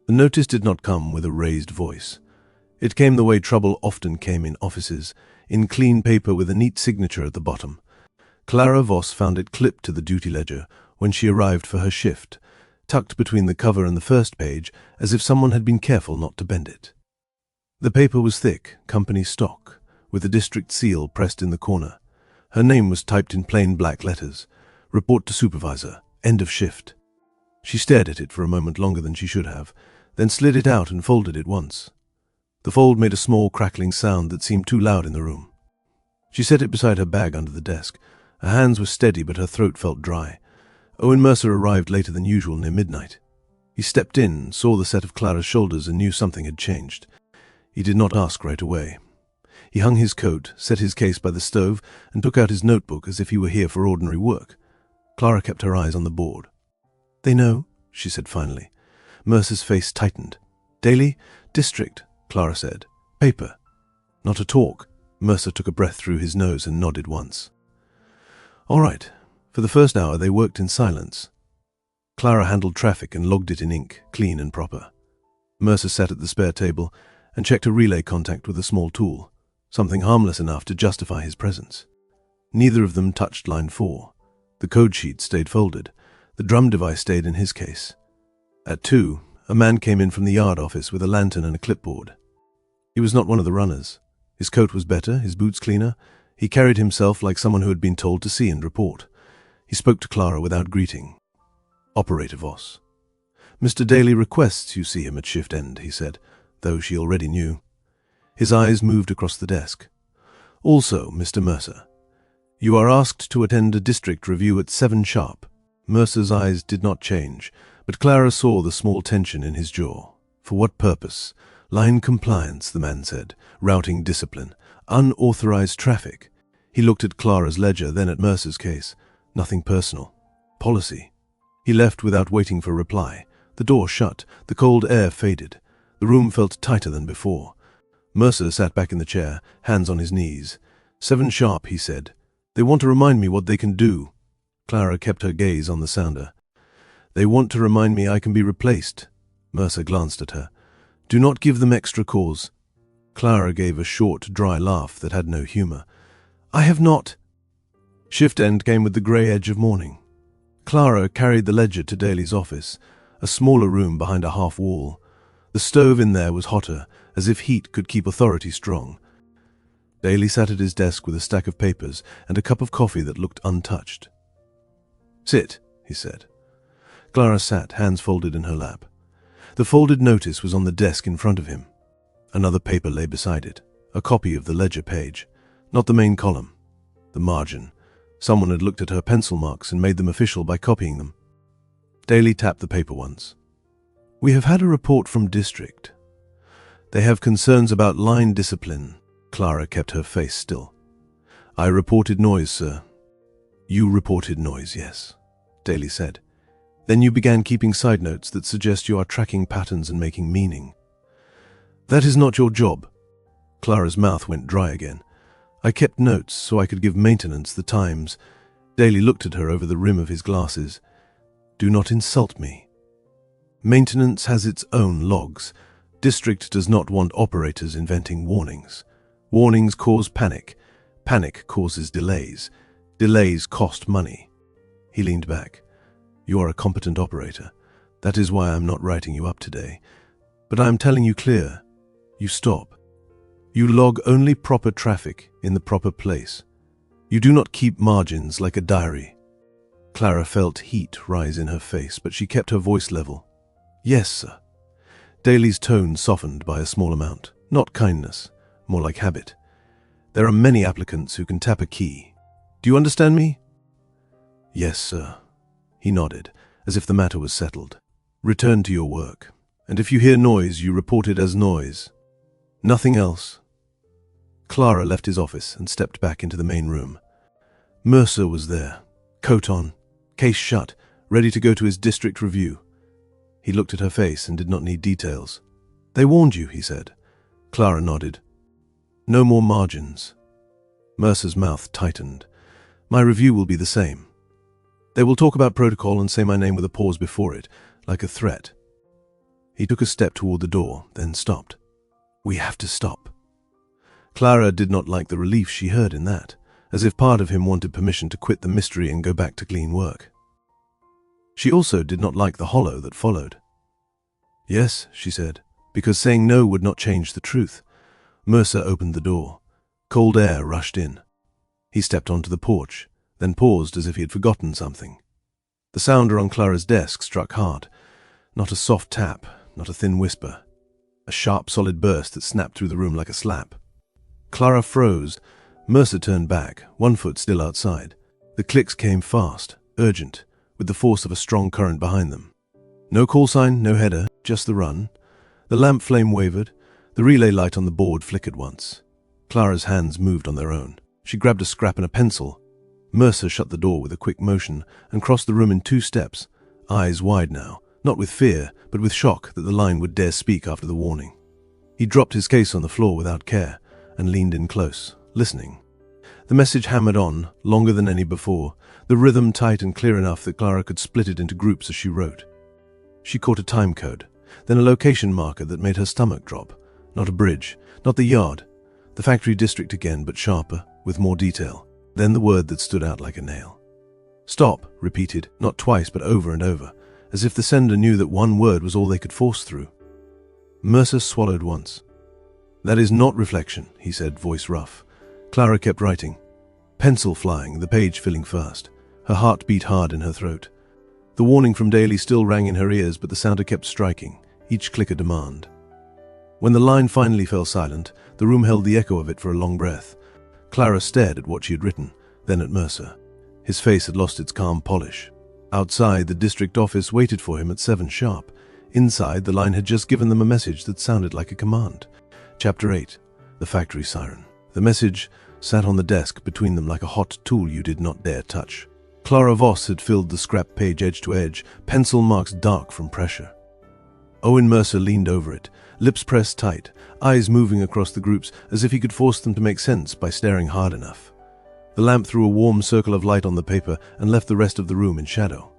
The notice did not come with a raised voice. It came the way trouble often came in offices, in clean paper with a neat signature at the bottom. Clara Voss found it clipped to the duty ledger when she arrived for her shift, tucked between the cover and the first page, as if someone had been careful not to bend it. The paper was thick, company stock, with the district seal pressed in the corner. Her name was typed in plain black letters. Report to supervisor. End of shift. She stared at it for a moment longer than she should have, then slid it out and folded it once. The fold made a small crackling sound that seemed too loud in the room. She set it beside her bag under the desk. Her hands were steady, but her throat felt dry. Owen Mercer arrived later than usual, near midnight. He stepped in, saw the set of Clara's shoulders, and knew something had changed. He did not ask right away. He hung his coat, set his case by the stove, and took out his notebook as if he were here for ordinary work. Clara kept her eyes on the board. "They know," she said finally. Mercer's face tightened. "Daily? District," Clara said. "Paper." "Not a talk." Mercer took a breath through his nose and nodded once. "All right." For the first hour they worked in silence. Clara handled traffic and logged it in ink, clean and proper. Mercer sat at the spare table and checked a relay contact with a small tool, something harmless enough to justify his presence. Neither of them touched line 4. The code sheet stayed folded. The drum device stayed in his case. At 2, a man came in from the yard office with a lantern and a clipboard. He was not one of the runners. His coat was better, his boots cleaner. He carried himself like someone who had been told to see and report. He spoke to Clara without greeting. "Operator Voss. Mr. Daly requests you see him at shift end," he said, though she already knew. His eyes moved across the desk. "Also, Mr. Mercer, you are asked to attend a district review at 7 sharp. Mercer's eyes did not change, but Clara saw the small tension in his jaw. "For what purpose?" "Line compliance," the man said. "Routing discipline. Unauthorized traffic." He looked at Clara's ledger, then at Mercer's case. "Nothing personal. Policy." He left without waiting for reply. The door shut. The cold air faded. The room felt tighter than before. Mercer sat back in the chair, hands on his knees. 7 sharp, he said. "They want to remind me what they can do." Clara kept her gaze on the sounder. "They want to remind me I can be replaced." Mercer glanced at her. "Do not give them extra cause." Clara gave a short, dry laugh that had no humor. "I have not." Shift end came with the grey edge of morning. Clara carried the ledger to Daly's office, a smaller room behind a half wall. The stove in there was hotter, as if heat could keep authority strong. Daly sat at his desk with a stack of papers and a cup of coffee that looked untouched. "Sit," he said. Clara sat, hands folded in her lap. The folded notice was on the desk in front of him. Another paper lay beside it, a copy of the ledger page, not the main column, the margin. Someone had looked at her pencil marks and made them official by copying them. Daly tapped the paper once. "We have had a report from District. They have concerns about line discipline." Clara kept her face still. "I reported noise, sir." "You reported noise, yes," Daly said. "Then you began keeping side notes that suggest you are tracking patterns and making meaning. That is not your job." Clara's mouth went dry again. "I kept notes so I could give maintenance the times." Daly looked at her over the rim of his glasses. "Do not insult me. Maintenance has its own logs. District does not want operators inventing warnings. Warnings cause panic. Panic causes delays. Delays cost money." He leaned back. "You are a competent operator. That is why I am not writing you up today. But I am telling you clear. You stop. You log only proper traffic in the proper place. You do not keep margins like a diary." Clara felt heat rise in her face, but she kept her voice level. "Yes, sir." Daly's tone softened by a small amount. Not kindness, more like habit. "There are many applicants who can tap a key. Do you understand me?" "Yes, sir." He nodded, as if the matter was settled. "Return to your work, and if you hear noise, you report it as noise. Nothing else." Clara left his office and stepped back into the main room. Mercer was there, coat on, case shut, ready to go to his district review. He looked at her face and did not need details. "They warned you," he said. Clara nodded. "No more margins." Mercer's mouth tightened. "My review will be the same. They will talk about protocol and say my name with a pause before it, like a threat." He took a step toward the door, then stopped. "We have to stop." Clara did not like the relief she heard in that, as if part of him wanted permission to quit the mystery and go back to clean work. She also did not like the hollow that followed. "Yes," she said, because saying no would not change the truth. Mercer opened the door. Cold air rushed in. He stepped onto the porch, then paused as if he had forgotten something. The sounder on Clara's desk struck hard. Not a soft tap, not a thin whisper. A sharp, solid burst that snapped through the room like a slap. Clara froze. Mercer turned back, one foot still outside. The clicks came fast, urgent, with the force of a strong current behind them. No call sign, no header, just the run. The lamp flame wavered. The relay light on the board flickered once. Clara's hands moved on their own. She grabbed a scrap and a pencil. Mercer shut the door with a quick motion and crossed the room in 2 steps, eyes wide now, not with fear, but with shock that the line would dare speak after the warning. He dropped his case on the floor without care and leaned in close, listening. The message hammered on, longer than any before, the rhythm tight and clear enough that Clara could split it into groups as she wrote. She caught a time code, then a location marker that made her stomach drop. Not a bridge, not the yard. The factory district again, but sharper, with more detail. Then the word that stood out like a nail. "Stop," repeated, not twice but over and over, as if the sender knew that one word was all they could force through. Mercer swallowed once. "That is not reflection," he said, voice rough. Clara kept writing. Pencil flying, the page filling fast. Her heart beat hard in her throat. The warning from Daly still rang in her ears, but the sounder kept striking, each click a demand. When the line finally fell silent, the room held the echo of it for a long breath. Clara stared at what she had written, then at Mercer. His face had lost its calm polish. Outside, the district office waited for him at 7 sharp. Inside, the line had just given them a message that sounded like a command. Chapter 8. The Factory Siren. The message sat on the desk between them like a hot tool you did not dare touch. Clara Voss had filled the scrap page edge to edge, pencil marks dark from pressure. Owen Mercer leaned over it, lips pressed tight, eyes moving across the groups as if he could force them to make sense by staring hard enough. The lamp threw a warm circle of light on the paper and left the rest of the room in shadow.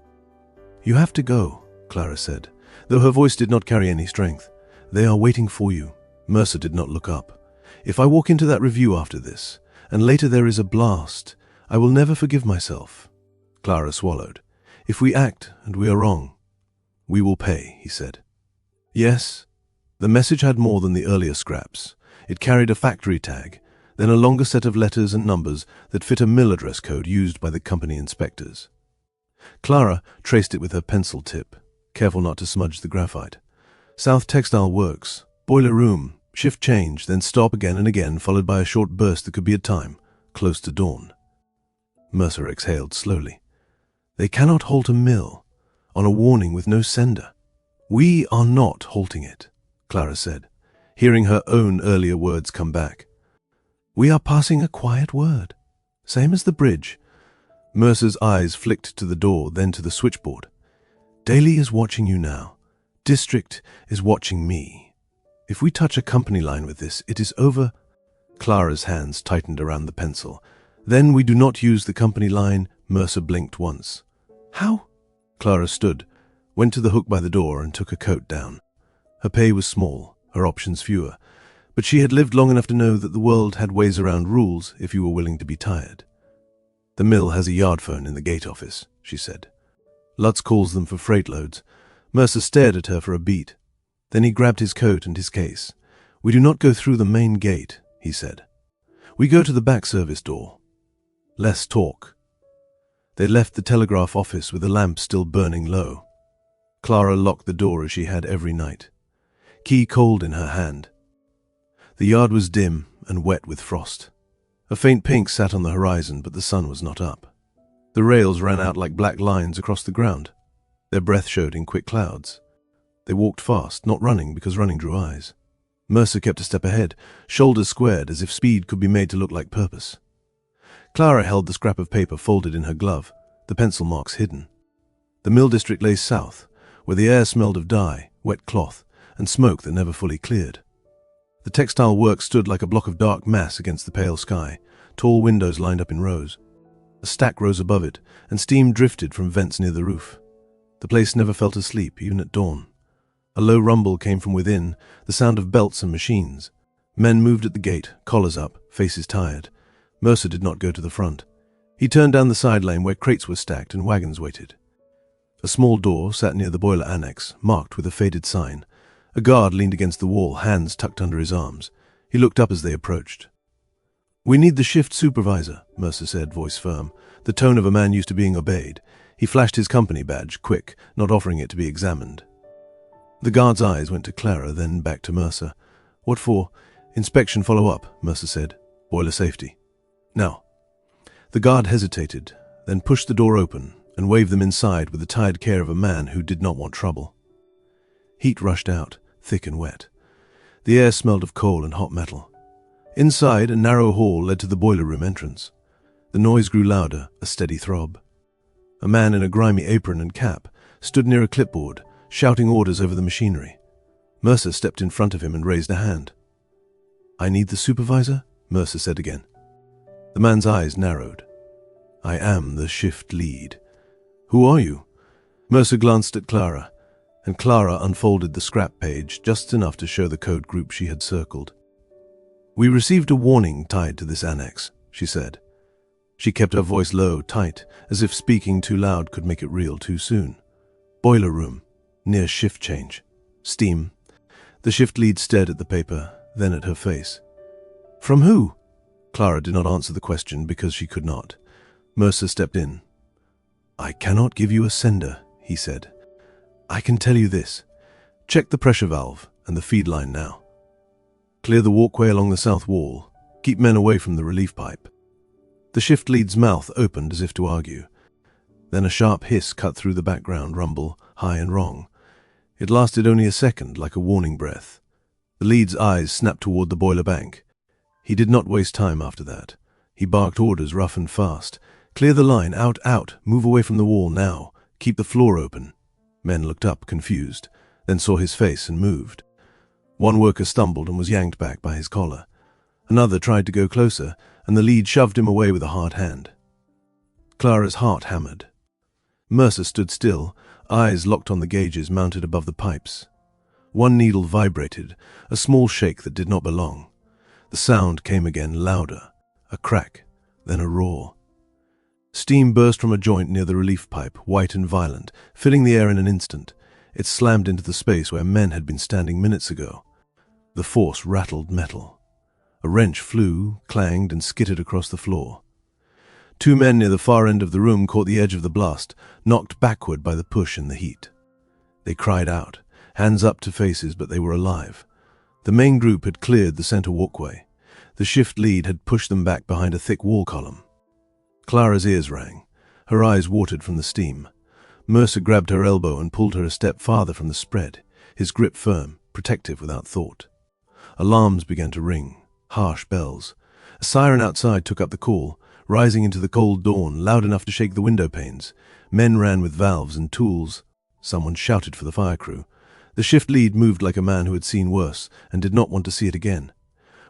"You have to go," Clara said, though her voice did not carry any strength. "They are waiting for you." Mercer did not look up. "If I walk into that review after this, and later there is a blast, I will never forgive myself." Clara swallowed. "If we act and we are wrong, we will pay," he said. "Yes." The message had more than the earlier scraps. It carried a factory tag, then a longer set of letters and numbers that fit a mill address code used by the company inspectors. Clara traced it with her pencil tip, careful not to smudge the graphite. South Textile Works, boiler room, shift change, then stop again and again, followed by a short burst that could be a time, close to dawn. Mercer exhaled slowly. They cannot halt a mill on a warning with no sender. We are not halting it, Clara said, hearing her own earlier words come back. We are passing a quiet word, same as the bridge. Mercer's eyes flicked to the door, then to the switchboard. Daly is watching you now. District is watching me. If we touch a company line with this, it is over. Clara's hands tightened around the pencil. Then we do not use the company line. Mercer blinked once. How? Clara stood, went to the hook by the door and took her coat down. Her pay was small, her options fewer, but she had lived long enough to know that the world had ways around rules if you were willing to be tired. The mill has a yard phone in the gate office, she said. Lutz calls them for freight loads. Mercer stared at her for a beat. Then he grabbed his coat and his case. We do not go through the main gate, he said. We go to the back service door. Less talk. They left the telegraph office with the lamp still burning low. Clara locked the door as she had every night, key cold in her hand. The yard was dim and wet with frost. A faint pink sat on the horizon, but the sun was not up. The rails ran out like black lines across the ground. Their breath showed in quick clouds. They walked fast, not running because running drew eyes. Mercer kept a step ahead, shoulders squared as if speed could be made to look like purpose. Clara held the scrap of paper folded in her glove, the pencil marks hidden. The mill district lay south, where the air smelled of dye, wet cloth, and smoke that never fully cleared. The textile works stood like a block of dark mass against the pale sky, tall windows lined up in rows. A stack rose above it, and steam drifted from vents near the roof. The place never felt asleep, even at dawn. A low rumble came from within, the sound of belts and machines. Men moved at the gate, collars up, faces tired. Mercer did not go to the front. He turned down the side lane where crates were stacked and wagons waited. A small door sat near the boiler annex, marked with a faded sign. A guard leaned against the wall, hands tucked under his arms. He looked up as they approached. We need the shift supervisor, Mercer said, voice firm, the tone of a man used to being obeyed. He flashed his company badge, quick, not offering it to be examined. The guard's eyes went to Clara, then back to Mercer. What for? Inspection follow-up, Mercer said. Boiler safety. Now. The guard hesitated, then pushed the door open and waved them inside with the tired care of a man who did not want trouble. Heat rushed out, thick and wet. The air smelled of coal and hot metal. Inside, a narrow hall led to the boiler room entrance. The noise grew louder, a steady throb. A man in a grimy apron and cap stood near a clipboard, shouting orders over the machinery. Mercer stepped in front of him and raised a hand. I need the supervisor, Mercer said again. The man's eyes narrowed. I am the shift lead. Who are you? Mercer glanced at Clara, and Clara unfolded the scrap page just enough to show the code group she had circled. We received a warning tied to this annex, she said. She kept her voice low, tight, as if speaking too loud could make it real too soon. Boiler room, near shift change. Steam. The shift lead stared at the paper, then at her face. From who? Clara did not answer the question because she could not. Mercer stepped in. I cannot give you a sender, he said. I can tell you this. Check the pressure valve and the feed line now. Clear the walkway along the south wall. Keep men away from the relief pipe. The shift lead's mouth opened as if to argue. Then a sharp hiss cut through the background rumble, high and wrong. It lasted only a second, like a warning breath. The lead's eyes snapped toward the boiler bank. He did not waste time after that. He barked orders rough and fast. Clear the line, out, out, move away from the wall now. Keep the floor open. Men looked up, confused, then saw his face and moved. One worker stumbled and was yanked back by his collar. Another tried to go closer, and the lead shoved him away with a hard hand. Clara's heart hammered. Mercer stood still, eyes locked on the gauges mounted above the pipes. One needle vibrated, a small shake that did not belong. The sound came again, louder, a crack, then a roar. Steam burst from a joint near the relief pipe, white and violent, filling the air in an instant. It slammed into the space where men had been standing minutes ago. The force rattled metal. A wrench flew, clanged, and skittered across the floor. Two men near the far end of the room caught the edge of the blast, knocked backward by the push and the heat. They cried out, hands up to faces, but they were alive. The main group had cleared the center walkway. The shift lead had pushed them back behind a thick wall column. Clara's ears rang. Her eyes watered from the steam. Mercer grabbed her elbow and pulled her a step farther from the spread, his grip firm, protective without thought. Alarms began to ring, harsh bells. A siren outside took up the call, rising into the cold dawn, loud enough to shake the window panes. Men ran with valves and tools. Someone shouted for the fire crew. The shift lead moved like a man who had seen worse and did not want to see it again.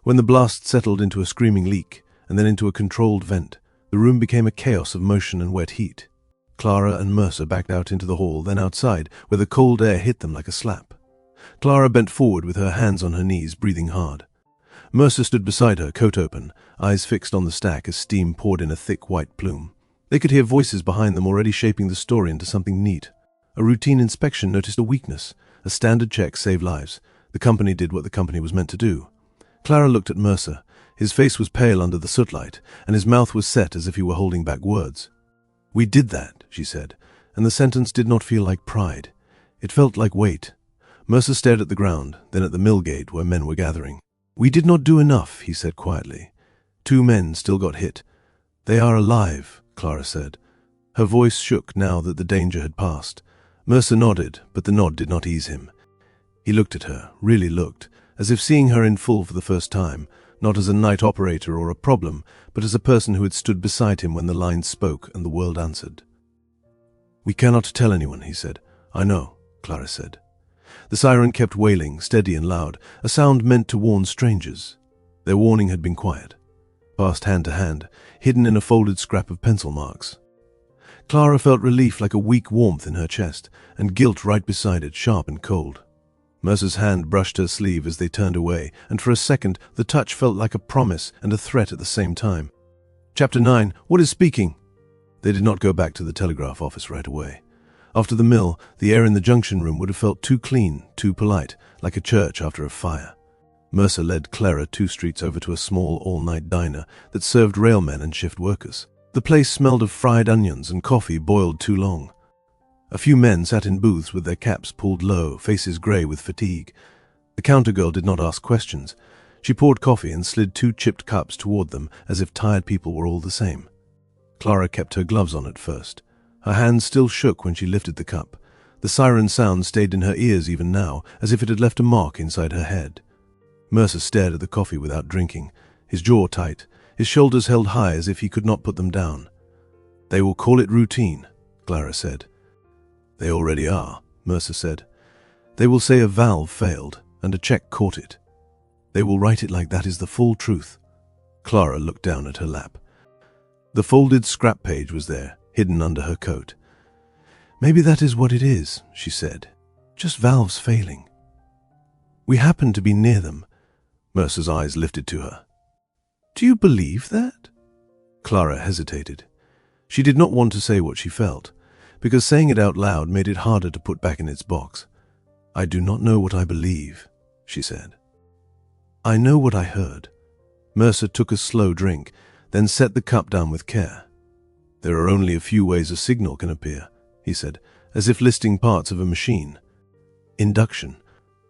When the blast settled into a screaming leak and then into a controlled vent, the room became a chaos of motion and wet heat. Clara and Mercer backed out into the hall, then outside, where the cold air hit them like a slap. Clara bent forward with her hands on her knees, breathing hard. Mercer stood beside her, coat open, eyes fixed on the stack as steam poured in a thick white plume. They could hear voices behind them already shaping the story into something neat. A routine inspection noticed a weakness. A standard check saved lives. The company did what the company was meant to do. Clara looked at Mercer. His face was pale under the sootlight, and his mouth was set as if he were holding back words. "We did that," she said, and the sentence did not feel like pride. It felt like weight. Mercer stared at the ground, then at the mill gate where men were gathering. "We did not do enough," he said quietly. Two men still got hit. "They are alive," Clara said. Her voice shook now that the danger had passed. Mercer nodded, but the nod did not ease him. He looked at her, really looked, as if seeing her in full for the first time, not as a night operator or a problem, but as a person who had stood beside him when the lines spoke and the world answered. "We cannot tell anyone," he said. "I know," Clara said. The siren kept wailing, steady and loud, a sound meant to warn strangers. Their warning had been quiet. Passed hand to hand, hidden in a folded scrap of pencil marks. Clara felt relief like a weak warmth in her chest, and guilt right beside it, sharp and cold. Mercer's hand brushed her sleeve as they turned away, and for a second the touch felt like a promise and a threat at the same time. Chapter 9. What is speaking? They did not go back to the telegraph office right away. After the mill, the air in the junction room would have felt too clean, too polite, like a church after a fire. Mercer led Clara 2 streets over to a small all-night diner that served railmen and shift workers. The place smelled of fried onions and coffee boiled too long. A few men sat in booths with their caps pulled low, faces grey with fatigue. The counter girl did not ask questions. She poured coffee and slid 2 chipped cups toward them as if tired people were all the same. Clara kept her gloves on at first. Her hands still shook when she lifted the cup. The siren sound stayed in her ears even now, as if it had left a mark inside her head. Mercer stared at the coffee without drinking, his jaw tight, his shoulders held high as if he could not put them down. "They will call it routine," Clara said. "They already are," Mercer said. "They will say a valve failed, and a check caught it. They will write it like that is the full truth." Clara looked down at her lap. The folded scrap page was there, hidden under her coat. "Maybe that is what it is," she said. "Just valves failing." "We happened to be near them." Mercer's eyes lifted to her. "Do you believe that?" Clara hesitated. She did not want to say what she felt, because saying it out loud made it harder to put back in its box. "I do not know what I believe," she said. "I know what I heard." Mercer took a slow drink, then set the cup down with care. "There are only a few ways a signal can appear," he said, as if listing parts of a machine. "Induction,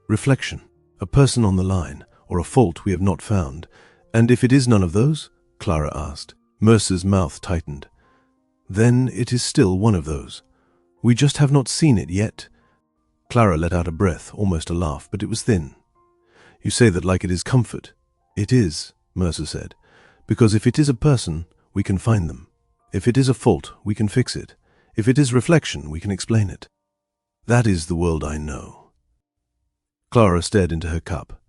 reflection, a person on the line, or a fault we have not found. And if it is none of those?" Clara asked. Mercer's mouth tightened. "Then it is still one of those. We just have not seen it yet." Clara let out a breath, almost a laugh, but it was thin. "You say that like it is comfort." "It is," Mercer said, "because if it is a person, we can find them. If it is a fault, we can fix it. If it is reflection, we can explain it. That is the world I know." Clara stared into her cup.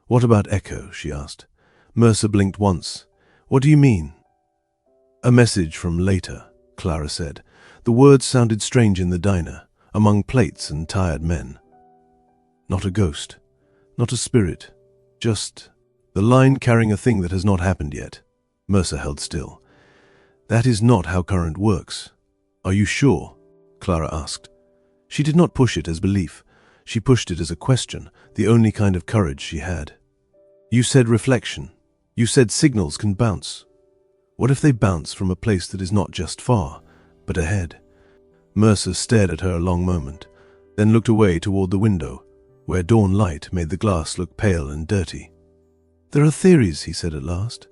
"What about echo?" she asked. Mercer blinked once. "What do you mean?" "A message from later," Clara said. The words sounded strange in the diner, among plates and tired men. "Not a ghost, not a spirit, just the line carrying a thing that has not happened yet." Mercer held still. "That is not how current works." "Are you sure?" Clara asked. She did not push it as belief. She pushed it as a question, the only kind of courage she had. "You said reflection. You said signals can bounce." What if they bounce from a place that is not just far, but ahead? Mercer stared at her a long moment, then looked away toward the window, where dawn light made the glass look pale and dirty. "There are theories," he said at last,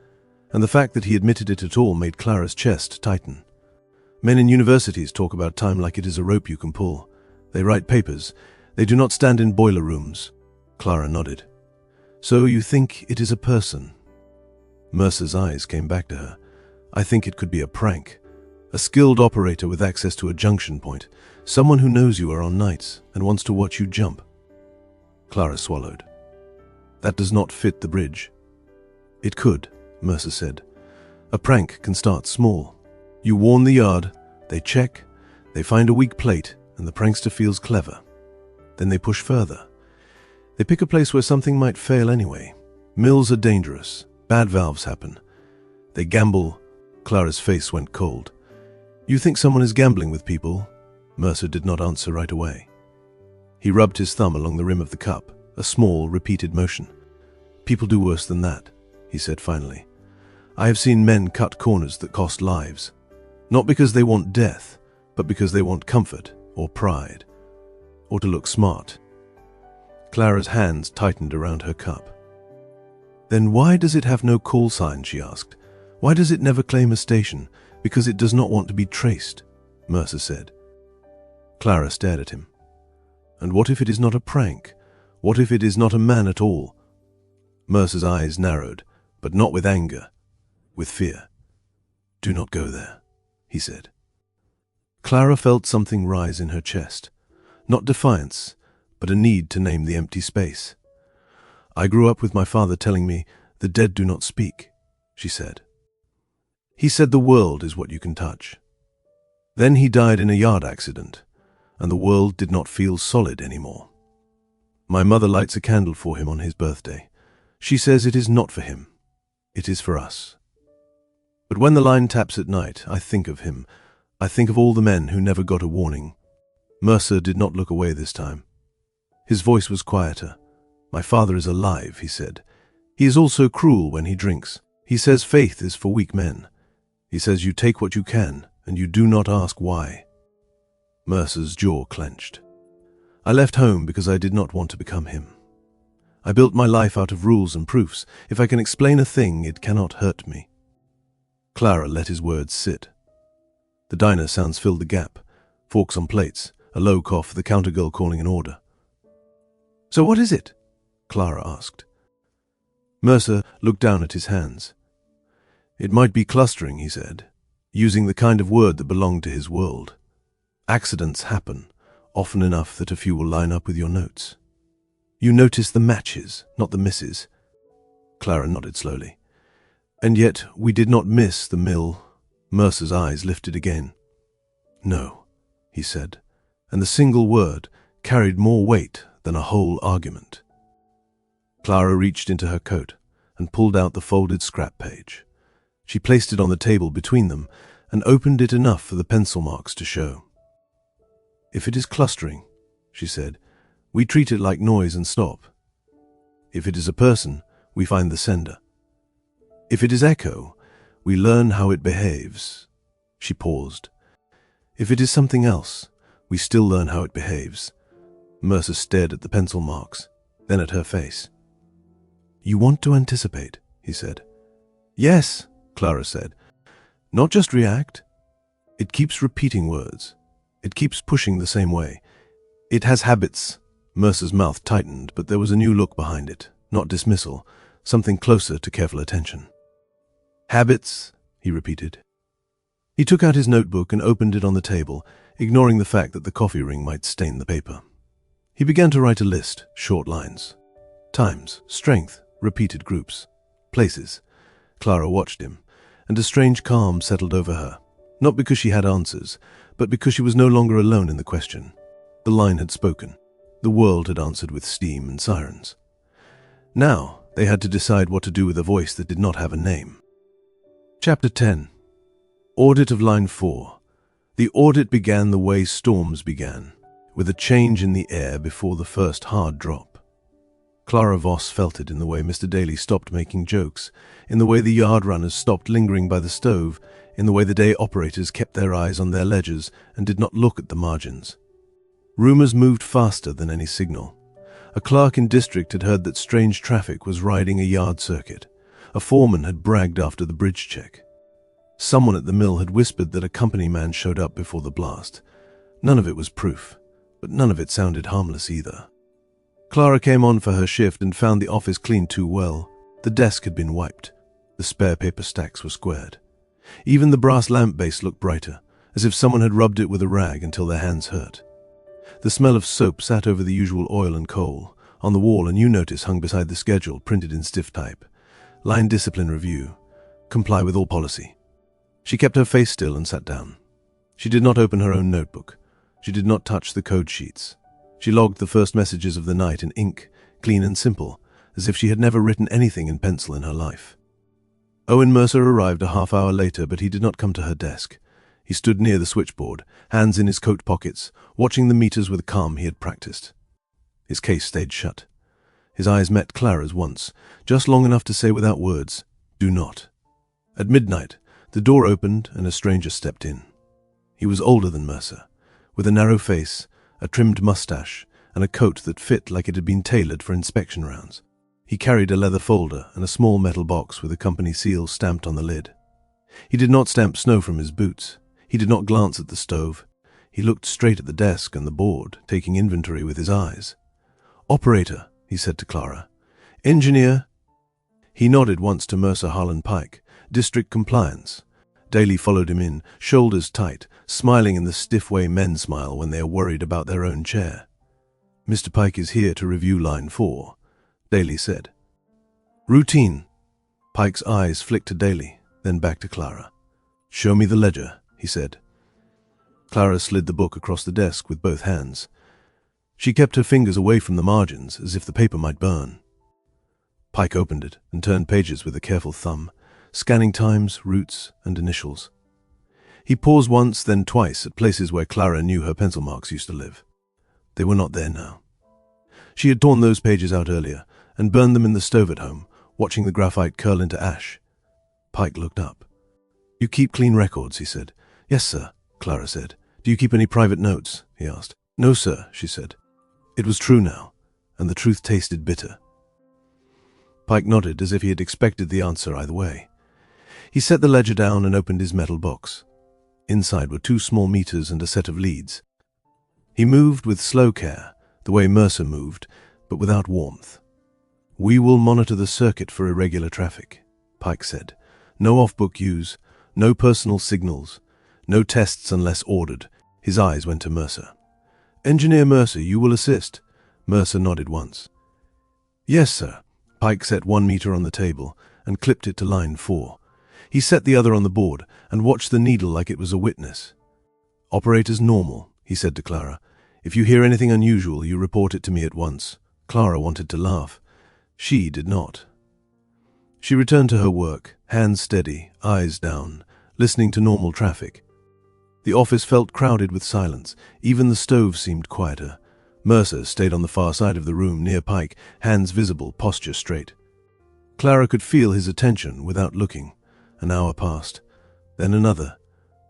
and the fact that he admitted it at all made Clara's chest tighten. "Men in universities talk about time like it is a rope you can pull. They write papers. They do not stand in boiler rooms." Clara nodded. "So you think it is a person?" Mercer's eyes came back to her. "I think it could be a prank. A skilled operator with access to a junction point. Someone who knows you are on nights and wants to watch you jump." Clara swallowed. "That does not fit the bridge." "It could," Mercer said. "A prank can start small. You warn the yard, they check, they find a weak plate, and the prankster feels clever. Then they push further. They pick a place where something might fail anyway. Mills are dangerous. Bad valves happen. They gamble." Clara's face went cold. "You think someone is gambling with people?" Mercer did not answer right away. He rubbed his thumb along the rim of the cup, a small, repeated motion. "People do worse than that," he said finally. "I have seen men cut corners that cost lives. Not because they want death, but because they want comfort, or pride, or to look smart." Clara's hands tightened around her cup. "Then why does it have no call sign?" she asked. "Why does it never claim a station? Because it does not want to be traced," Mercer said. Clara stared at him. "And what if it is not a prank? What if it is not a man at all?" Mercer's eyes narrowed, but not with anger, with fear. "Do not go there," he said. Clara felt something rise in her chest. Not defiance, but a need to name the empty space. "I grew up with my father telling me, 'The dead do not speak,'" she said. "He said the world is what you can touch. Then he died in a yard accident, and the world did not feel solid anymore. My mother lights a candle for him on his birthday. She says it is not for him. It is for us. But when the line taps at night, I think of him. I think of all the men who never got a warning." Mercer did not look away this time. His voice was quieter. "My father is alive," he said. "He is also cruel when he drinks. He says faith is for weak men. He says you take what you can, and you do not ask why." Mercer's jaw clenched. "I left home because I did not want to become him. I built my life out of rules and proofs. If I can explain a thing, it cannot hurt me." Clara let his words sit. The diner sounds filled the gap. Forks on plates, a low cough, the counter girl calling an order. "So what is it?" Clara asked. Mercer looked down at his hands. "It might be clustering," he said, using the kind of word that belonged to his world. "Accidents happen, often enough that a few will line up with your notes. You notice the matches, not the misses." Clara nodded slowly. "And yet we did not miss the mill." Mercer's eyes lifted again. "No," he said, and the single word carried more weight than a whole argument. Clara reached into her coat and pulled out the folded scrap page. She placed it on the table between them and opened it enough for the pencil marks to show. "If it is clustering," she said, "we treat it like noise and stop. If it is a person, we find the sender. If it is echo, we learn how it behaves." She paused. "If it is something else, we still learn how it behaves." Mercer stared at the pencil marks, then at her face. "You want to anticipate," he said. "Yes," Clara said. "Not just react. It keeps repeating words. It keeps pushing the same way. It has habits." Mercer's mouth tightened, but there was a new look behind it, not dismissal, something closer to careful attention. "Habits," he repeated. He took out his notebook and opened it on the table, ignoring the fact that the coffee ring might stain the paper. He began to write a list, short lines. Times, strength, repeated groups, places. Clara watched him, and a strange calm settled over her, not because she had answers, but because she was no longer alone in the question. The line had spoken. The world had answered with steam and sirens. Now they had to decide what to do with a voice that did not have a name. Chapter 10. Audit of Line 4. The audit began the way storms began, with a change in the air before the first hard drop. Clara Voss felt it in the way Mr. Daly stopped making jokes, in the way the yard runners stopped lingering by the stove, in the way the day operators kept their eyes on their ledgers and did not look at the margins. Rumours moved faster than any signal. A clerk in district had heard that strange traffic was riding a yard circuit. A foreman had bragged after the bridge check. Someone at the mill had whispered that a company man showed up before the blast. None of it was proof, but none of it sounded harmless either. Clara came on for her shift and found the office cleaned too well. The desk had been wiped. The spare paper stacks were squared. Even the brass lamp base looked brighter, as if someone had rubbed it with a rag until their hands hurt. The smell of soap sat over the usual oil and coal. On the wall, a new notice hung beside the schedule, printed in stiff type. Line discipline review. Comply with all policy. She kept her face still and sat down. She did not open her own notebook. She did not touch the code sheets. She logged the first messages of the night in ink, clean and simple, as if she had never written anything in pencil in her life. Owen Mercer arrived a half hour later, but he did not come to her desk. He stood near the switchboard, hands in his coat pockets, watching the meters with a calm he had practiced. His case stayed shut. His eyes met Clara's once, just long enough to say without words, "Do not." At midnight, the door opened and a stranger stepped in. He was older than Mercer, with a narrow face, a trimmed mustache, and a coat that fit like it had been tailored for inspection rounds. He carried a leather folder and a small metal box with a company seal stamped on the lid. He did not stamp snow from his boots. He did not glance at the stove. He looked straight at the desk and the board, taking inventory with his eyes. "Operator," he said to Clara. "Engineer." He nodded once to Mercer Harlan Pike, District Compliance. Daly followed him in, shoulders tight, smiling in the stiff way men smile when they are worried about their own chair. "Mr. Pike is here to review line 4, Daly said. "Routine." Pike's eyes flicked to Daly, then back to Clara. "Show me the ledger," he said. Clara slid the book across the desk with both hands. She kept her fingers away from the margins, as if the paper might burn. Pike opened it and turned pages with a careful thumb, scanning times, routes, and initials. He paused once, then twice, at places where Clara knew her pencil marks used to live. They were not there now. She had torn those pages out earlier and burned them in the stove at home, watching the graphite curl into ash. Pike looked up. "You keep clean records," he said. "Yes, sir," Clara said. "Do you keep any private notes?" he asked. "No, sir," she said. It was true now, and the truth tasted bitter. Pike nodded as if he had expected the answer either way. He set the ledger down and opened his metal box. Inside were 2 small meters and a set of leads. He moved with slow care, the way Mercer moved, but without warmth. "We will monitor the circuit for irregular traffic," Pike said. "No off-book use, no personal signals, no tests unless ordered." His eyes went to Mercer. "Engineer Mercer, you will assist?" Mercer nodded once. "Yes, sir." Pike set 1 meter on the table and clipped it to line 4. He set the other on the board and watched the needle like it was a witness. "Operators normal," he said to Clara. "If you hear anything unusual, you report it to me at once." Clara wanted to laugh. She did not. She returned to her work, hands steady, eyes down, listening to normal traffic. The office felt crowded with silence. Even the stove seemed quieter. Mercer stayed on the far side of the room, near Pike, hands visible, posture straight. Clara could feel his attention without looking. An hour passed. Then another.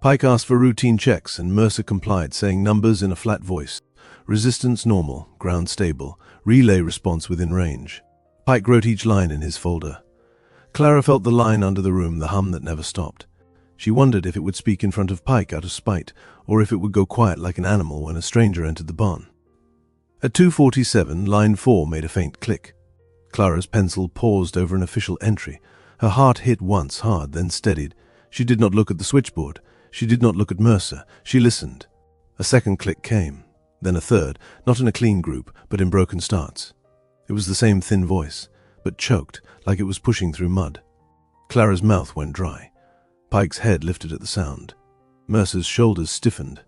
Pike asked for routine checks, and Mercer complied, saying numbers in a flat voice. Resistance normal, ground stable, relay response within range. Pike wrote each line in his folder. Clara felt the line under the room, the hum that never stopped. She wondered if it would speak in front of Pike out of spite, or if it would go quiet like an animal when a stranger entered the barn. At 2:47, line 4 made a faint click. Clara's pencil paused over an official entry. Her heart hit once hard, then steadied. She did not look at the switchboard. She did not look at Mercer. She listened. A second click came, then a third, not in a clean group, but in broken starts. It was the same thin voice, but choked, like it was pushing through mud. Clara's mouth went dry. Pike's head lifted at the sound. Mercer's shoulders stiffened.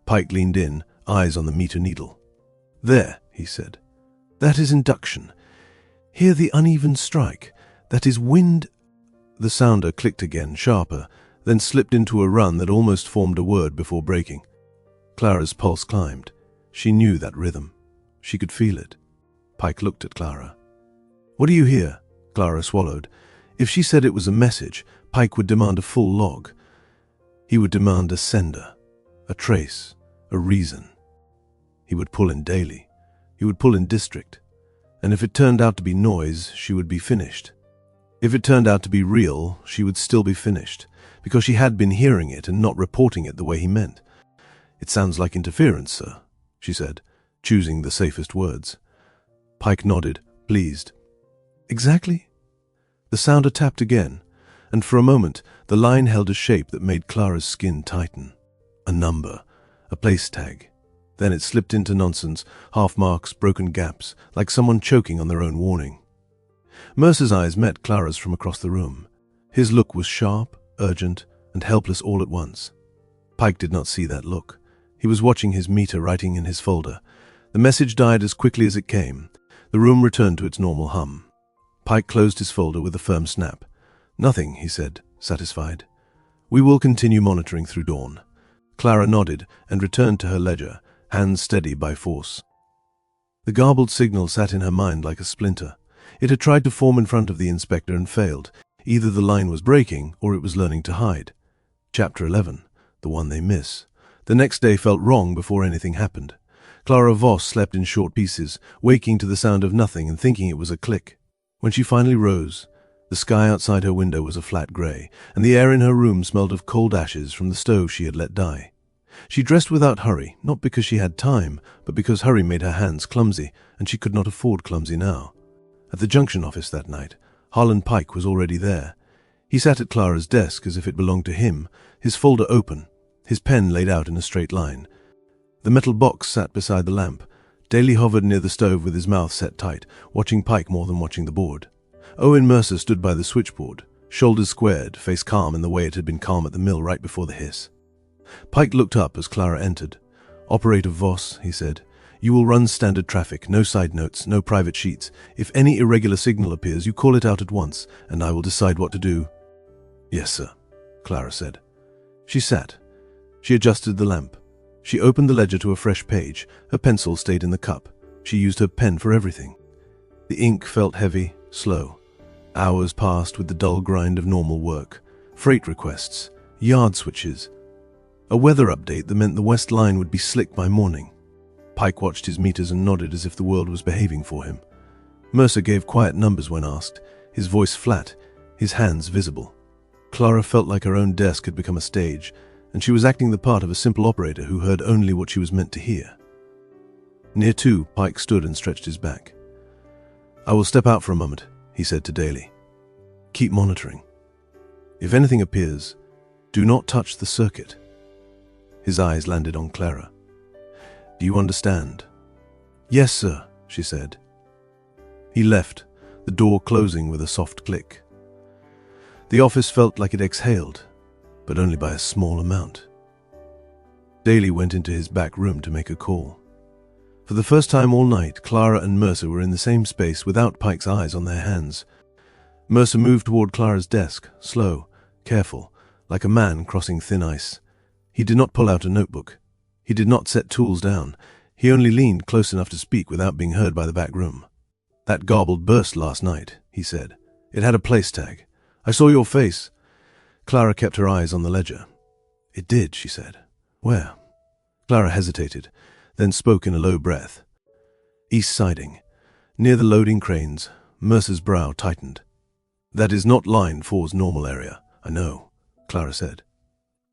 Pike leaned in, eyes on the meter needle. "There," he said. "That is induction. Hear the uneven strike. That is wind—" The sounder clicked again, sharper, then slipped into a run that almost formed a word before breaking. Clara's pulse climbed. She knew that rhythm. She could feel it. Pike looked at Clara. "What do you hear?" Clara swallowed. If she said it was a message, Pike would demand a full log. He would demand a sender, a trace, a reason. He would pull in daily. He would pull in district. And if it turned out to be noise, she would be finished. If it turned out to be real, she would still be finished, because she had been hearing it and not reporting it the way he meant. "It sounds like interference, sir," she said, choosing the safest words. Pike nodded, pleased. "Exactly?" The sounder tapped again, and for a moment the line held a shape that made Clara's skin tighten. A number, a place tag. Then it slipped into nonsense, half marks, broken gaps, like someone choking on their own warning. Mercer's eyes met Clara's from across the room. His look was sharp, urgent, and helpless all at once. Pike did not see that look. He was watching his meter writing in his folder. The message died as quickly as it came. The room returned to its normal hum. Pike closed his folder with a firm snap. "Nothing," he said, satisfied. "We will continue monitoring through dawn." Clara nodded and returned to her ledger, hands steady by force. The garbled signal sat in her mind like a splinter. It had tried to form in front of the inspector and failed. Either the line was breaking or it was learning to hide. Chapter 11, the one they miss. The next day felt wrong before anything happened. Clara Voss slept in short pieces, waking to the sound of nothing and thinking it was a click. When she finally rose, the sky outside her window was a flat grey, and the air in her room smelled of cold ashes from the stove she had let die. She dressed without hurry, not because she had time, but because hurry made her hands clumsy, and she could not afford clumsy now. At the junction office that night, Harlan Pike was already there. He sat at Clara's desk as if it belonged to him, his folder open, his pen laid out in a straight line. The metal box sat beside the lamp. Daly hovered near the stove with his mouth set tight, watching Pike more than watching the board. Owen Mercer stood by the switchboard, shoulders squared, face calm in the way it had been calm at the mill right before the hiss. Pike looked up as Clara entered. "Operator Voss," he said, "you will run standard traffic, no side notes, no private sheets. If any irregular signal appears, you call it out at once, and I will decide what to do." "Yes, sir," Clara said. She sat. She adjusted the lamp. She opened the ledger to a fresh page. Her pencil stayed in the cup. She used her pen for everything. The ink felt heavy, slow. Hours passed with the dull grind of normal work. Freight requests, yard switches. A weather update that meant the West Line would be slick by morning. Pike watched his meters and nodded as if the world was behaving for him. Mercer gave quiet numbers when asked, his voice flat, his hands visible. Clara felt like her own desk had become a stage, and she was acting the part of a simple operator who heard only what she was meant to hear. Near to, Pike stood and stretched his back. "I will step out for a moment," he said to Daly. "Keep monitoring. If anything appears, do not touch the circuit." His eyes landed on Clara. "Do you understand?" "Yes, sir," she said. He left, the door closing with a soft click. The office felt like it exhaled, but only by a small amount. Daly went into his back room to make a call. For the first time all night, Clara and Mercer were in the same space without Pike's eyes on their hands. Mercer moved toward Clara's desk, slow, careful, like a man crossing thin ice. He did not pull out a notebook. He did not set tools down. He only leaned close enough to speak without being heard by the back room. "That garbled burst last night," he said. "It had a place tag. I saw your face." Clara kept her eyes on the ledger. "It did," she said. "Where?" Clara hesitated, then spoke in a low breath. "East Siding. Near the loading cranes." Mercer's brow tightened. "That is not Line 4's normal area, I know," Clara said.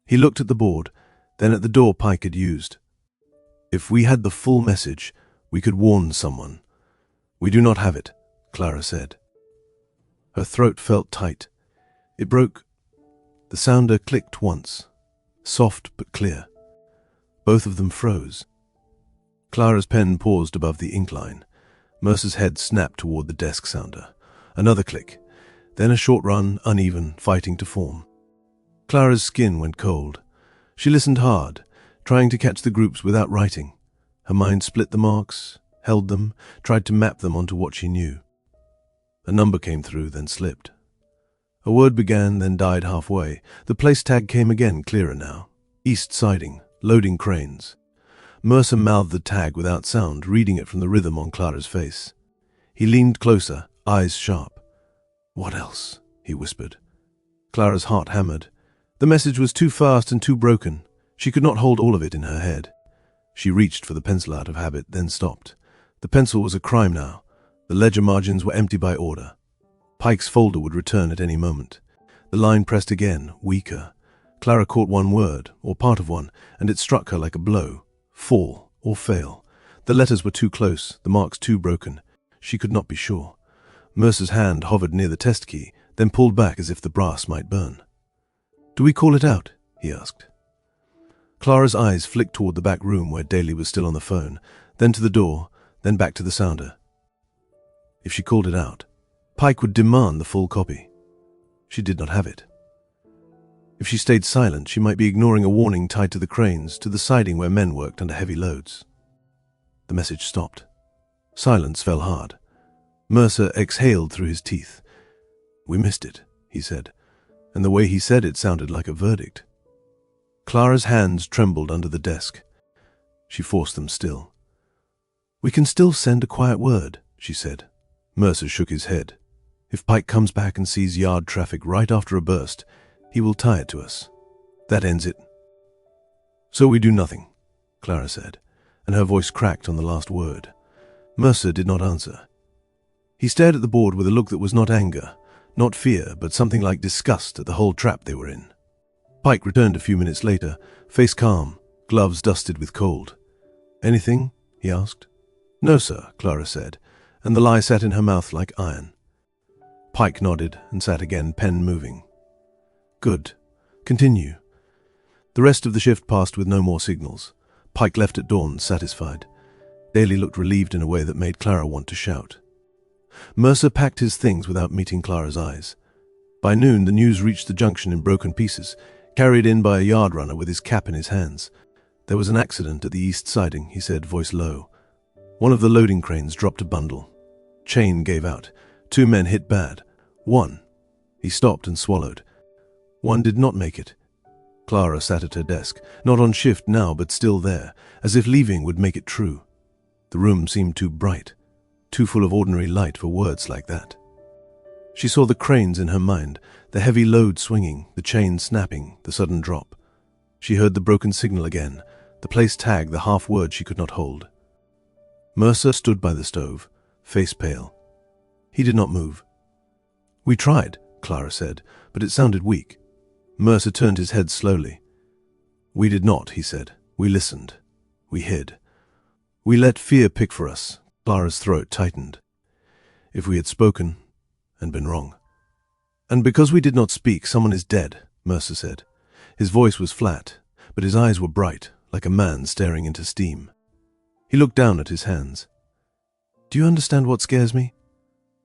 He looked at the board, then at the door Pike had used. "If we had the full message, we could warn someone. We do not have it," Clara said. Her throat felt tight. It broke. The sounder clicked once, soft but clear. Both of them froze. Clara's pen paused above the ink line. Mercer's head snapped toward the desk sounder. Another click, then a short run, uneven, fighting to form. Clara's skin went cold. She listened hard, trying to catch the groups without writing. Her mind split the marks, held them, tried to map them onto what she knew. A number came through, then slipped. A word began, then died halfway. The place tag came again, clearer now. East Siding, loading cranes. Mercer mouthed the tag without sound, reading it from the rhythm on Clara's face. He leaned closer, eyes sharp. "What else?" he whispered. Clara's heart hammered. The message was too fast and too broken. She could not hold all of it in her head. She reached for the pencil out of habit, then stopped. The pencil was a crime now. The ledger margins were empty by order. Pike's folder would return at any moment. The line pressed again, weaker. Clara caught one word, or part of one, and it struck her like a blow. Fall or fail. The letters were too close, the marks too broken. She could not be sure. Mercer's hand hovered near the test key, then pulled back as if the brass might burn. "Do we call it out?" he asked. Clara's eyes flicked toward the back room where Daly was still on the phone, then to the door, then back to the sounder. If she called it out, Pike would demand the full copy. She did not have it. If she stayed silent, she might be ignoring a warning tied to the cranes, to the siding where men worked under heavy loads. The message stopped. Silence fell hard. Mercer exhaled through his teeth. "We missed it," he said, and the way he said it sounded like a verdict. Clara's hands trembled under the desk. She forced them still. "We can still send a quiet word," she said. Mercer shook his head. "If Pike comes back and sees yard traffic right after a burst, he will tie it to us. That ends it." "So we do nothing," Clara said, and her voice cracked on the last word. Mercer did not answer. He stared at the board with a look that was not anger, not fear, but something like disgust at the whole trap they were in. Pike returned a few minutes later, face calm, gloves dusted with cold. "Anything?" he asked. "No, sir," Clara said, and the lie sat in her mouth like iron. Pike nodded and sat again, pen moving. "Good. Continue." The rest of the shift passed with no more signals. Pike left at dawn, satisfied. Daly looked relieved in a way that made Clara want to shout. Mercer packed his things without meeting Clara's eyes. By noon, the news reached the junction in broken pieces, carried in by a yard runner with his cap in his hands. "There was an accident at the east siding," he said, voice low. "One of the loading cranes dropped a bundle. Chain gave out. 2 men hit bad. One—" He stopped and swallowed. "One did not make it." Clara sat at her desk, not on shift now, but still there, as if leaving would make it true. The room seemed too bright, too full of ordinary light for words like that. She saw the cranes in her mind, the heavy load swinging, the chain snapping, the sudden drop. She heard the broken signal again, the place tag, the half word she could not hold. Mercer stood by the stove, face pale. He did not move. "We tried," Clara said, but it sounded weak. Mercer turned his head slowly. "We did not," he said. "We listened. We hid. We let fear pick for us." Clara's throat tightened. "If we had spoken and been wrong." "And because we did not speak, someone is dead," Mercer said. His voice was flat, but his eyes were bright, like a man staring into steam. He looked down at his hands. "Do you understand what scares me?"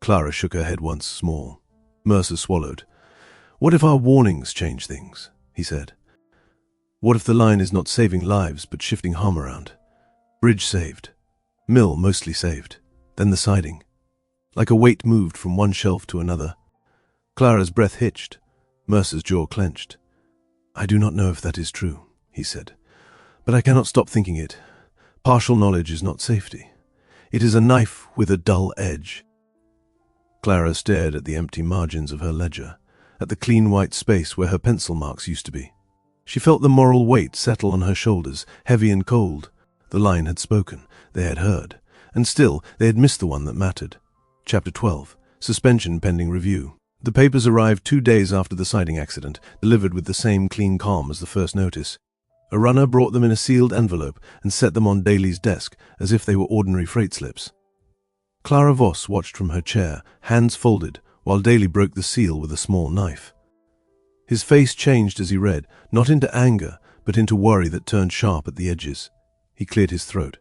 Clara shook her head once, small. Mercer swallowed. "What if our warnings change things?" he said. "What if the line is not saving lives, but shifting harm around? Bridge saved. Mill mostly saved. Then the siding. Like a weight moved from one shelf to another." Clara's breath hitched. Mercer's jaw clenched. "I do not know if that is true," he said. "But I cannot stop thinking it. Partial knowledge is not safety. It is a knife with a dull edge." Clara stared at the empty margins of her ledger, at the clean white space where her pencil marks used to be. She felt the moral weight settle on her shoulders, heavy and cold. The line had spoken. They had heard. And still, they had missed the one that mattered. Chapter 12. Suspension pending review. The papers arrived 2 days after the siding accident, delivered with the same clean calm as the first notice. A runner brought them in a sealed envelope and set them on Daly's desk as if they were ordinary freight slips. Clara Voss watched from her chair, hands folded, while Daly broke the seal with a small knife. His face changed as he read, not into anger, but into worry that turned sharp at the edges. He cleared his throat.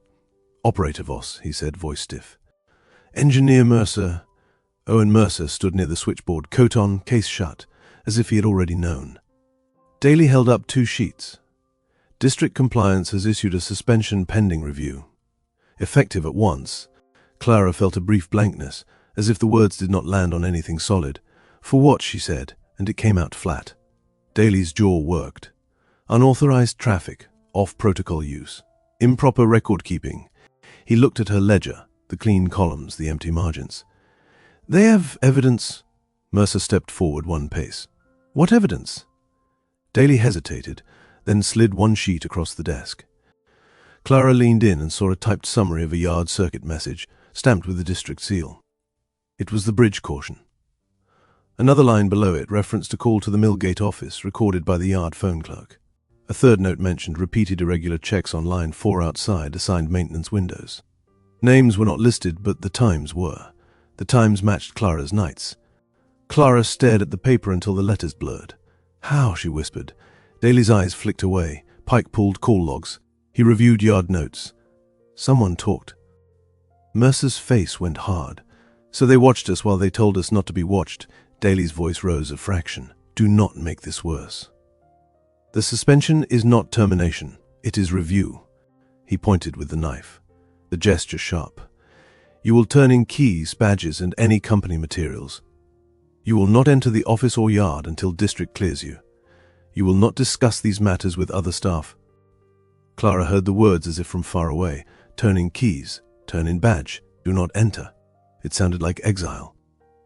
"Operator Voss," he said, voice stiff. "Engineer Mercer." Owen Mercer stood near the switchboard, coat on, case shut, as if he had already known. Daly held up 2 sheets. "District Compliance has issued a suspension pending review." Effective at once. Clara felt a brief blankness, as if the words did not land on anything solid. "For what?" she said, and it came out flat. Daly's jaw worked. Unauthorized traffic, off-protocol use, improper record-keeping. He looked at her ledger, the clean columns, the empty margins. They have evidence. Mercer stepped forward one pace. What evidence? Daly hesitated, then slid one sheet across the desk. Clara leaned in and saw a typed summary of a yard circuit message, stamped with the district seal. It was the bridge caution. Another line below it referenced a call to the Millgate office, recorded by the yard phone clerk. A third note mentioned repeated irregular checks on line 4 outside assigned maintenance windows. Names were not listed, but the times were. The times matched Clara's nights. Clara stared at the paper until the letters blurred. How, she whispered. Daly's eyes flicked away. Pike pulled call logs. He reviewed yard notes. Someone talked. Mercer's face went hard. So they watched us while they told us not to be watched. Daly's voice rose a fraction. Do not make this worse. The suspension is not termination. It is review. He pointed with the knife, the gesture sharp. You will turn in keys, badges, and any company materials. You will not enter the office or yard until district clears you. You will not discuss these matters with other staff. Clara heard the words as if from far away. Turn in keys, turn in badge, do not enter. It sounded like exile.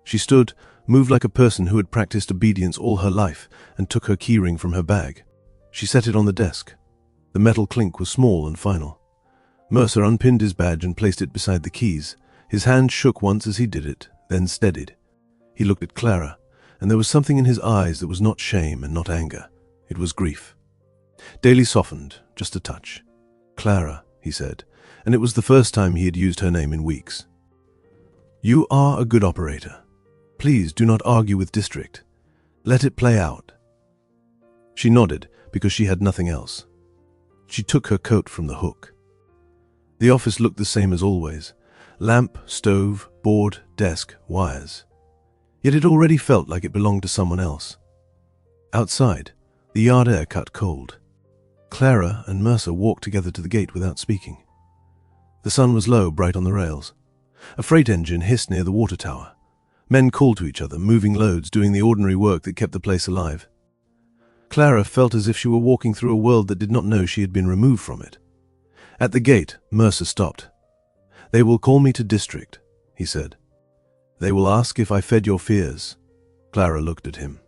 She stood, moved like a person who had practiced obedience all her life, and took her keyring from her bag. She set it on the desk. The metal clink was small and final. Mercer unpinned his badge and placed it beside the keys. His hand shook once as he did it, then steadied. He looked at Clara, and there was something in his eyes that was not shame and not anger. It was grief. Daly softened, just a touch. Clara, he said, and it was the first time he had used her name in weeks. You are a good operator. Please do not argue with district. Let it play out. She nodded, because she had nothing else. She took her coat from the hook. The office looked the same as always. Lamp, stove, board, desk, wires. Yet it already felt like it belonged to someone else. Outside, the yard air cut cold. Clara and Mercer walked together to the gate without speaking. The sun was low, bright on the rails. A freight engine hissed near the water tower. Men called to each other, moving loads, doing the ordinary work that kept the place alive. Clara felt as if she were walking through a world that did not know she had been removed from it. At the gate, Mercer stopped. They will call me to district, he said. They will ask if I fed your fears. Clara looked at him.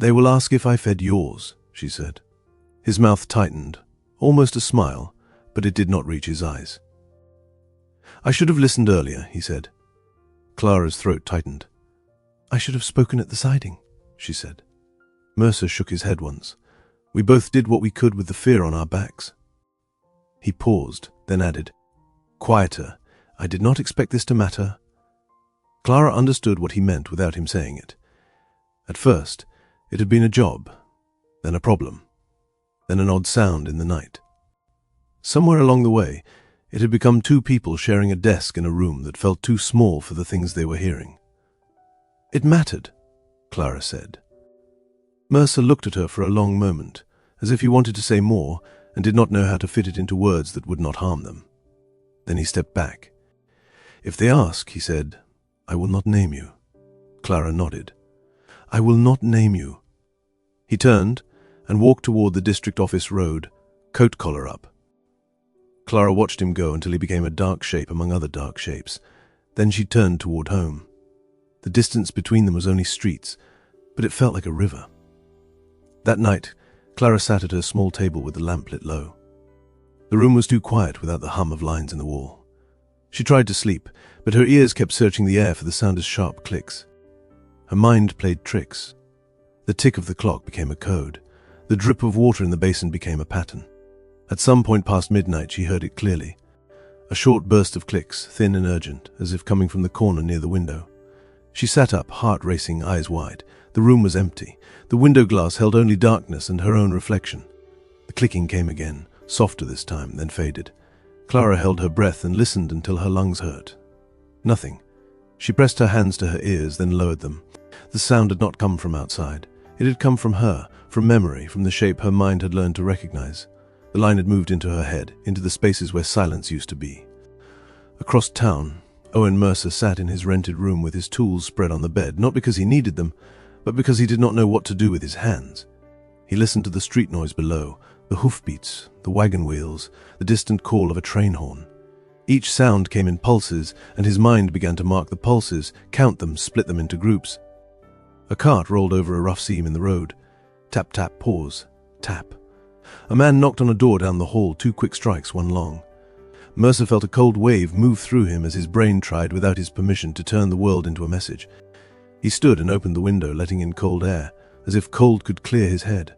They will ask if I fed yours, she said. His mouth tightened, almost a smile, but it did not reach his eyes. I should have listened earlier, he said. Clara's throat tightened. I should have spoken at the siding, she said. Mercer shook his head once. We both did what we could with the fear on our backs. He paused, then added, quieter. I did not expect this to matter. Clara understood what he meant without him saying it. At first, it had been a job, then a problem, then an odd sound in the night. Somewhere along the way, it had become two people sharing a desk in a room that felt too small for the things they were hearing. It mattered, Clara said. Mercer looked at her for a long moment, as if he wanted to say more and did not know how to fit it into words that would not harm them. Then he stepped back. If they ask, he said, I will not name you. Clara nodded. I will not name you. He turned and walked toward the district office road, coat collar up. Clara watched him go until he became a dark shape among other dark shapes. Then she turned toward home. The distance between them was only streets, but it felt like a river. That night, Clara sat at her small table with the lamp lit low. The room was too quiet without the hum of lines in the wall. She tried to sleep, but her ears kept searching the air for the sound of sharp clicks. Her mind played tricks. The tick of the clock became a code. The drip of water in the basin became a pattern. At some point past midnight, she heard it clearly. A short burst of clicks, thin and urgent, as if coming from the corner near the window. She sat up, heart racing, eyes wide. The room was empty. The window glass held only darkness and her own reflection. The clicking came again, softer this time, then faded. Clara held her breath and listened until her lungs hurt. Nothing. She pressed her hands to her ears, then lowered them. The sound had not come from outside. It had come from her, from memory, from the shape her mind had learned to recognize. The line had moved into her head, into the spaces where silence used to be. Across town, Owen Mercer sat in his rented room with his tools spread on the bed, not because he needed them, but because he did not know what to do with his hands. He listened to the street noise below, the hoofbeats, the wagon wheels, the distant call of a train horn. Each sound came in pulses, and his mind began to mark the pulses, count them, split them into groups. A cart rolled over a rough seam in the road. Tap, tap, pause, tap. A man knocked on a door down the hall, 2 quick strikes, 1 long. Mercer felt a cold wave move through him as his brain tried, without his permission, to turn the world into a message. He stood and opened the window, letting in cold air, as if cold could clear his head.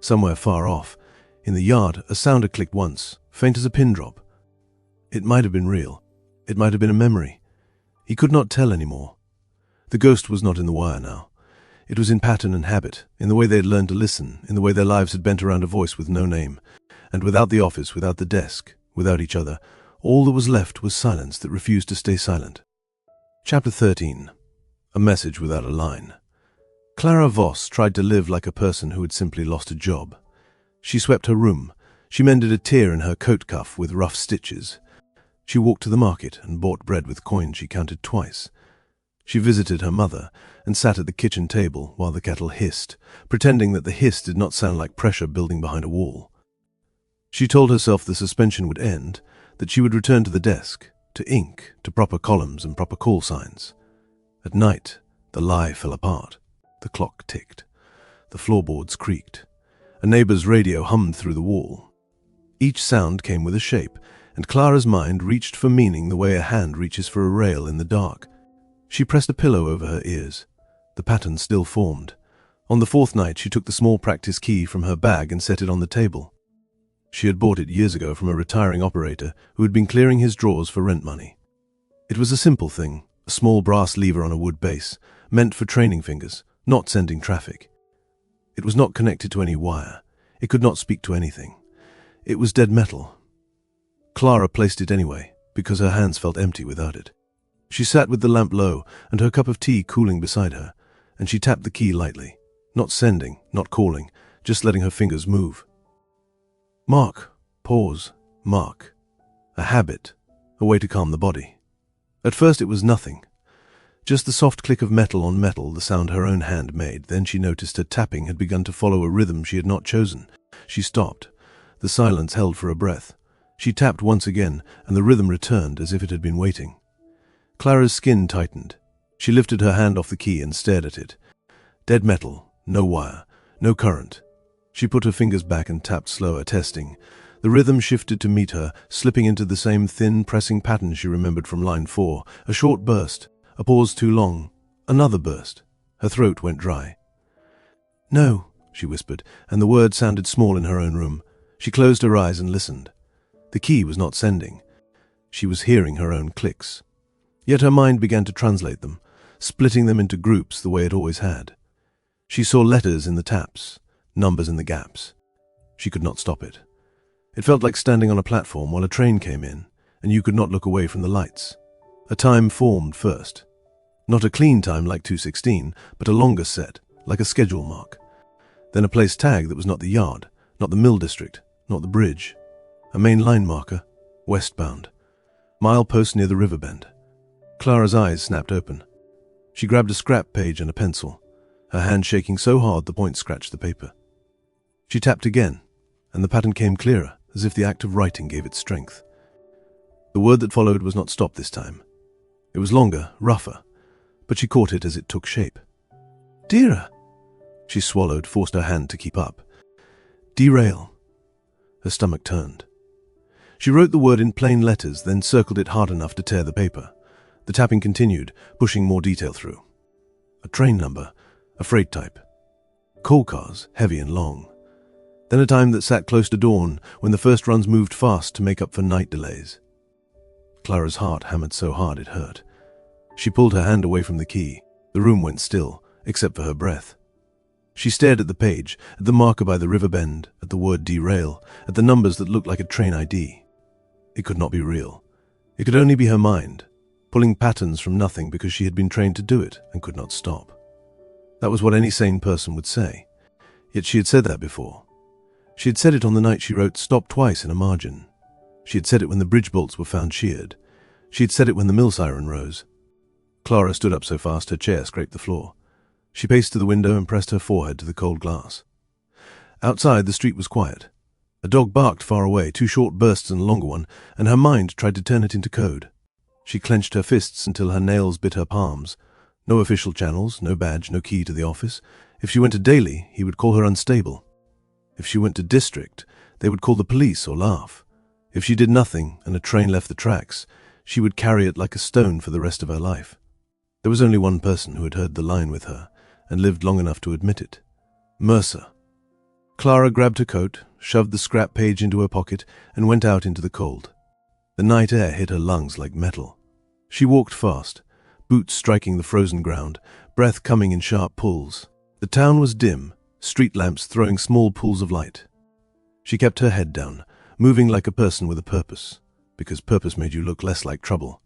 Somewhere far off, in the yard, a sound had clicked once, faint as a pin drop. It might have been real. It might have been a memory. He could not tell anymore. The ghost was not in the wire now. It was in pattern and habit, in the way they had learned to listen, in the way their lives had bent around a voice with no name. And without the office, without the desk, without each other, all that was left was silence that refused to stay silent. Chapter 13. A message without a line. Clara Voss tried to live like a person who had simply lost a job. She swept her room. She mended a tear in her coat cuff with rough stitches. She walked to the market and bought bread with coins she counted twice. She visited her mother and sat at the kitchen table while the kettle hissed, pretending that the hiss did not sound like pressure building behind a wall. She told herself the suspension would end, that she would return to the desk, to ink, to proper columns and proper call signs. At night, the lie fell apart. The clock ticked. The floorboards creaked. A neighbor's radio hummed through the wall. Each sound came with a shape, and Clara's mind reached for meaning the way a hand reaches for a rail in the dark. She pressed a pillow over her ears. The pattern still formed. On the 4th night, she took the small practice key from her bag and set it on the table. She had bought it years ago from a retiring operator who had been clearing his drawers for rent money. It was a simple thing, a small brass lever on a wood base, meant for training fingers, not sending traffic. It was not connected to any wire. It could not speak to anything. It was dead metal. Clara placed it anyway, because her hands felt empty without it. She sat with the lamp low and her cup of tea cooling beside her, and she tapped the key lightly, not sending, not calling, just letting her fingers move. Mark, pause, mark. A habit, a way to calm the body. At first it was nothing. Just the soft click of metal on metal, the sound her own hand made. Then she noticed her tapping had begun to follow a rhythm she had not chosen. She stopped. The silence held for a breath. She tapped once again, and the rhythm returned as if it had been waiting. Clara's skin tightened. She lifted her hand off the key and stared at it. Dead metal, no wire, no current. She put her fingers back and tapped slower, testing. The rhythm shifted to meet her, slipping into the same thin, pressing pattern she remembered from line 4. A short burst, a pause too long, another burst. Her throat went dry. "No," she whispered, and the words sounded small in her own room. She closed her eyes and listened. The key was not sending. She was hearing her own clicks. Yet her mind began to translate them, splitting them into groups the way it always had. She saw letters in the taps, numbers in the gaps. She could not stop it. It felt like standing on a platform while a train came in, and you could not look away from the lights. A time formed first. Not a clean time like 2:16, but a longer set, like a schedule mark. Then a place tag that was not the yard, not the mill district, not the bridge. A main line marker, westbound. Milepost near the river bend. Clara's eyes snapped open. She grabbed a scrap page and a pencil, her hand shaking so hard the point scratched the paper. She tapped again, and the pattern came clearer, as if the act of writing gave it strength. The word that followed was not stopped this time. It was longer, rougher, but she caught it as it took shape. "Dera!" She swallowed, forced her hand to keep up. "Derail." Her stomach turned. She wrote the word in plain letters, then circled it hard enough to tear the paper. The tapping continued, pushing more detail through. A train number, a freight type. Coal cars, heavy and long. Then a time that sat close to dawn, when the first runs moved fast to make up for night delays. Clara's heart hammered so hard it hurt. She pulled her hand away from the key. The room went still, except for her breath. She stared at the page, at the marker by the river bend, at the word derail, at the numbers that looked like a train ID. It could not be real. It could only be her mind, pulling patterns from nothing because she had been trained to do it and could not stop. That was what any sane person would say. Yet she had said that before. She had said it on the night she wrote "stop" twice in a margin. She had said it when the bridge bolts were found sheared. She had said it when the mill siren rose. Clara stood up so fast her chair scraped the floor. She paced to the window and pressed her forehead to the cold glass. Outside, the street was quiet. A dog barked far away, 2 short bursts and a longer one, and her mind tried to turn it into code. She clenched her fists until her nails bit her palms. No official channels, no badge, no key to the office. If she went to daily, he would call her unstable. If she went to district, they would call the police or laugh. If she did nothing and a train left the tracks, she would carry it like a stone for the rest of her life. There was only one person who had heard the line with her and lived long enough to admit it. Mercer. Clara grabbed her coat, shoved the scrap page into her pocket, and went out into the cold. The night air hit her lungs like metal. She walked fast, boots striking the frozen ground, breath coming in sharp pulls. The town was dim, street lamps throwing small pools of light. She kept her head down, moving like a person with a purpose, because purpose made you look less like trouble.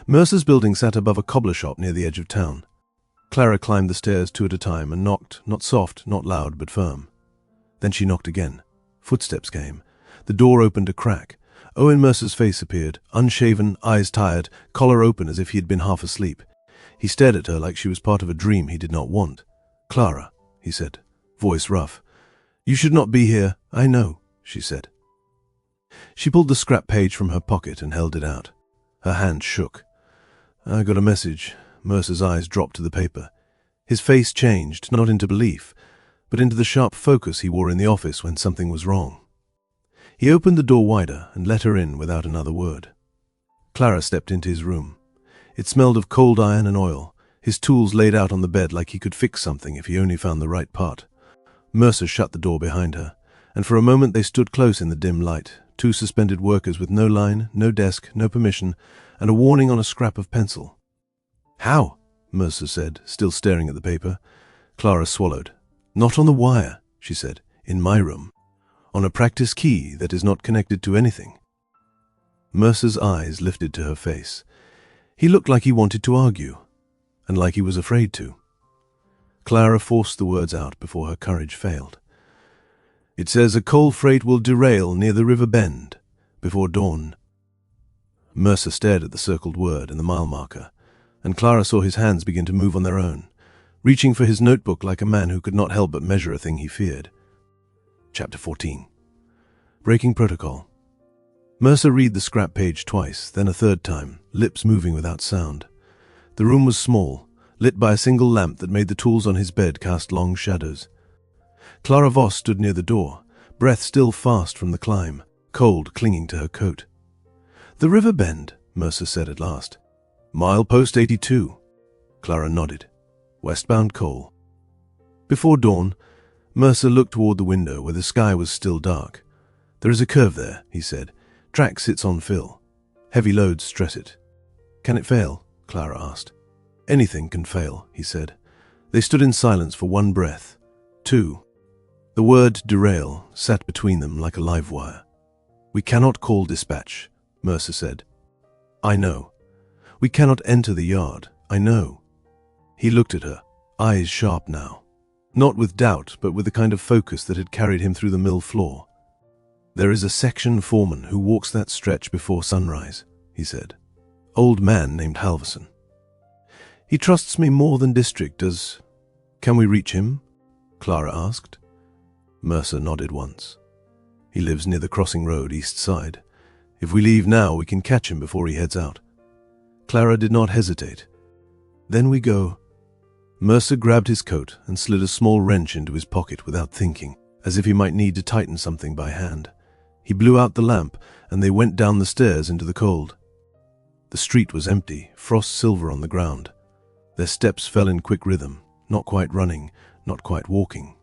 Mercer's building sat above a cobbler shop near the edge of town. Clara climbed the stairs 2 at a time and knocked, not soft, not loud, but firm. Then she knocked again. Footsteps came. The door opened a crack. Owen Mercer's face appeared, unshaven, eyes tired, collar open as if he had been half asleep. He stared at her like she was part of a dream he did not want. "Clara," he said, voice rough. "You should not be here, I know," she said. She pulled the scrap page from her pocket and held it out. Her hand shook. "I got a message." Mercer's eyes dropped to the paper. His face changed, not into belief, but into the sharp focus he wore in the office when something was wrong. He opened the door wider and let her in without another word. Clara stepped into his room. It smelled of cold iron and oil, his tools laid out on the bed like he could fix something if he only found the right part. Mercer shut the door behind her, and for a moment they stood close in the dim light, 2 suspended workers with no line, no desk, no permission, and a warning on a scrap of pencil. "How?" Mercer said, still staring at the paper. Clara swallowed. "Not on the wire," she said, "in my room. On a practice key that is not connected to anything." Mercer's eyes lifted to her face. He looked like he wanted to argue, and like he was afraid to. Clara forced the words out before her courage failed. "It says a coal freight will derail near the river bend before dawn." Mercer stared at the circled word and the mile marker, and Clara saw his hands begin to move on their own, reaching for his notebook like a man who could not help but measure a thing he feared. Chapter 14. Breaking Protocol. Mercer read the scrap page twice, then a third time, lips moving without sound. The room was small, lit by a single lamp that made the tools on his bed cast long shadows. Clara Voss stood near the door, breath still fast from the climb, cold clinging to her coat. "The river bend," Mercer said at last. "Milepost 82. Clara nodded. "Westbound coal." Before dawn, Mercer looked toward the window where the sky was still dark. "There is a curve there," he said. "Track sits on fill. Heavy loads stress it." "Can it fail?" Clara asked. "Anything can fail," he said. They stood in silence for 1 breath, 2. The word derail sat between them like a live wire. "We cannot call dispatch," Mercer said. "I know. We cannot enter the yard. I know." He looked at her, eyes sharp now. Not with doubt, but with the kind of focus that had carried him through the mill floor. "There is a section foreman who walks that stretch before sunrise," he said. "Old man named Halverson. He trusts me more than district does." "Can we reach him?" Clara asked. Mercer nodded once. "He lives near the crossing road, east side. If we leave now, we can catch him before he heads out." Clara did not hesitate. "Then we go." Mercer grabbed his coat and slid a small wrench into his pocket without thinking, as if he might need to tighten something by hand. He blew out the lamp, and they went down the stairs into the cold. The street was empty, frost silver on the ground. Their steps fell in quick rhythm, not quite running, not quite walking.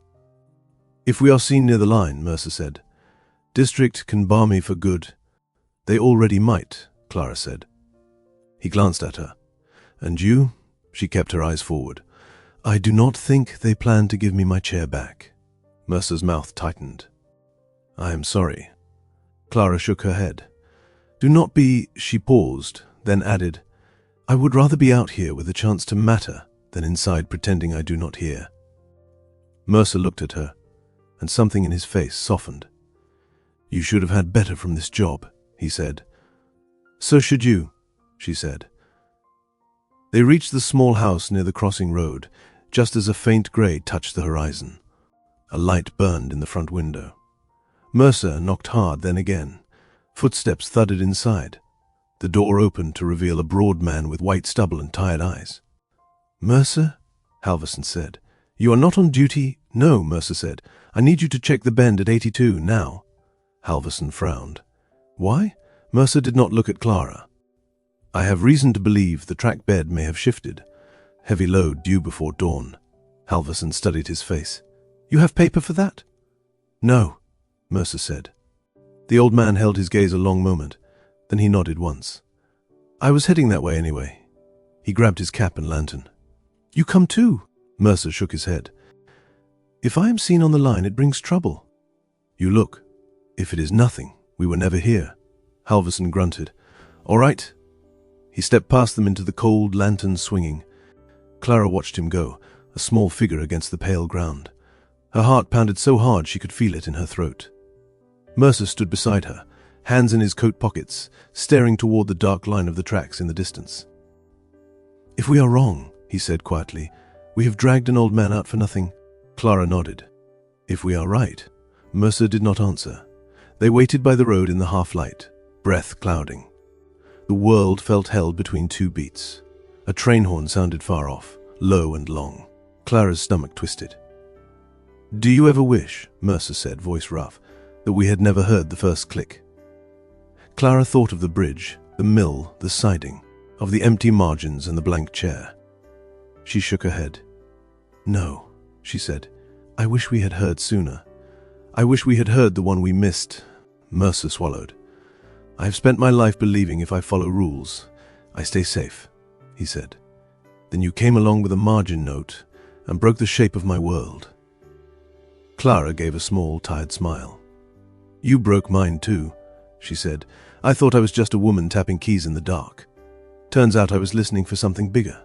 "If we are seen near the line," Mercer said, "district can bar me for good." "They already might," Clara said. He glanced at her. "And you?" She kept her eyes forward. "I do not think they plan to give me my chair back." Mercer's mouth tightened. "I am sorry." Clara shook her head. "Do not be—" She paused, then added, "I would rather be out here with a chance to matter than inside pretending I do not hear." Mercer looked at her, and something in his face softened. "You should have had better from this job," he said. "So should you," she said. They reached the small house near the crossing road, just as a faint grey touched the horizon. A light burned in the front window. Mercer knocked hard, then again. Footsteps thudded inside. The door opened to reveal a broad man with white stubble and tired eyes. "Mercer?" Halverson said. "You are not on duty?" "No," Mercer said. "I need you to check the bend at 82, now." Halverson frowned. "Why?" Mercer did not look at Clara. "I have reason to believe the track bed may have shifted. Heavy load due before dawn." Halverson studied his face. "You have paper for that?" "No," Mercer said. The old man held his gaze a long moment. Then he nodded once. "I was heading that way anyway." He grabbed his cap and lantern. "You come too?" Mercer shook his head. "If I am seen on the line, it brings trouble." "You look. If it is nothing, we were never here." Halverson grunted. "All right." He stepped past them into the cold, lantern swinging. Clara watched him go, a small figure against the pale ground. Her heart pounded so hard she could feel it in her throat. Mercer stood beside her, hands in his coat pockets, staring toward the dark line of the tracks in the distance. "If we are wrong," he said quietly, "we have dragged an old man out for nothing." Clara nodded. "If we are right." Mercer did not answer. They waited by the road in the half-light, breath clouding. The world felt held between two beats. A train horn sounded far off, low and long. Clara's stomach twisted. "Do you ever wish," Mercer said, voice rough, "that we had never heard the first click?" Clara thought of the bridge, the mill, the siding, of the empty margins and the blank chair. She shook her head. "No," she said. "I wish we had heard sooner. I wish we had heard the one we missed." Mercer swallowed. "I have spent my life believing if I follow rules, I stay safe," he said. "Then you came along with a margin note and broke the shape of my world." Clara gave a small, tired smile. "You broke mine too," she said. "I thought I was just a woman tapping keys in the dark. Turns out I was listening for something bigger."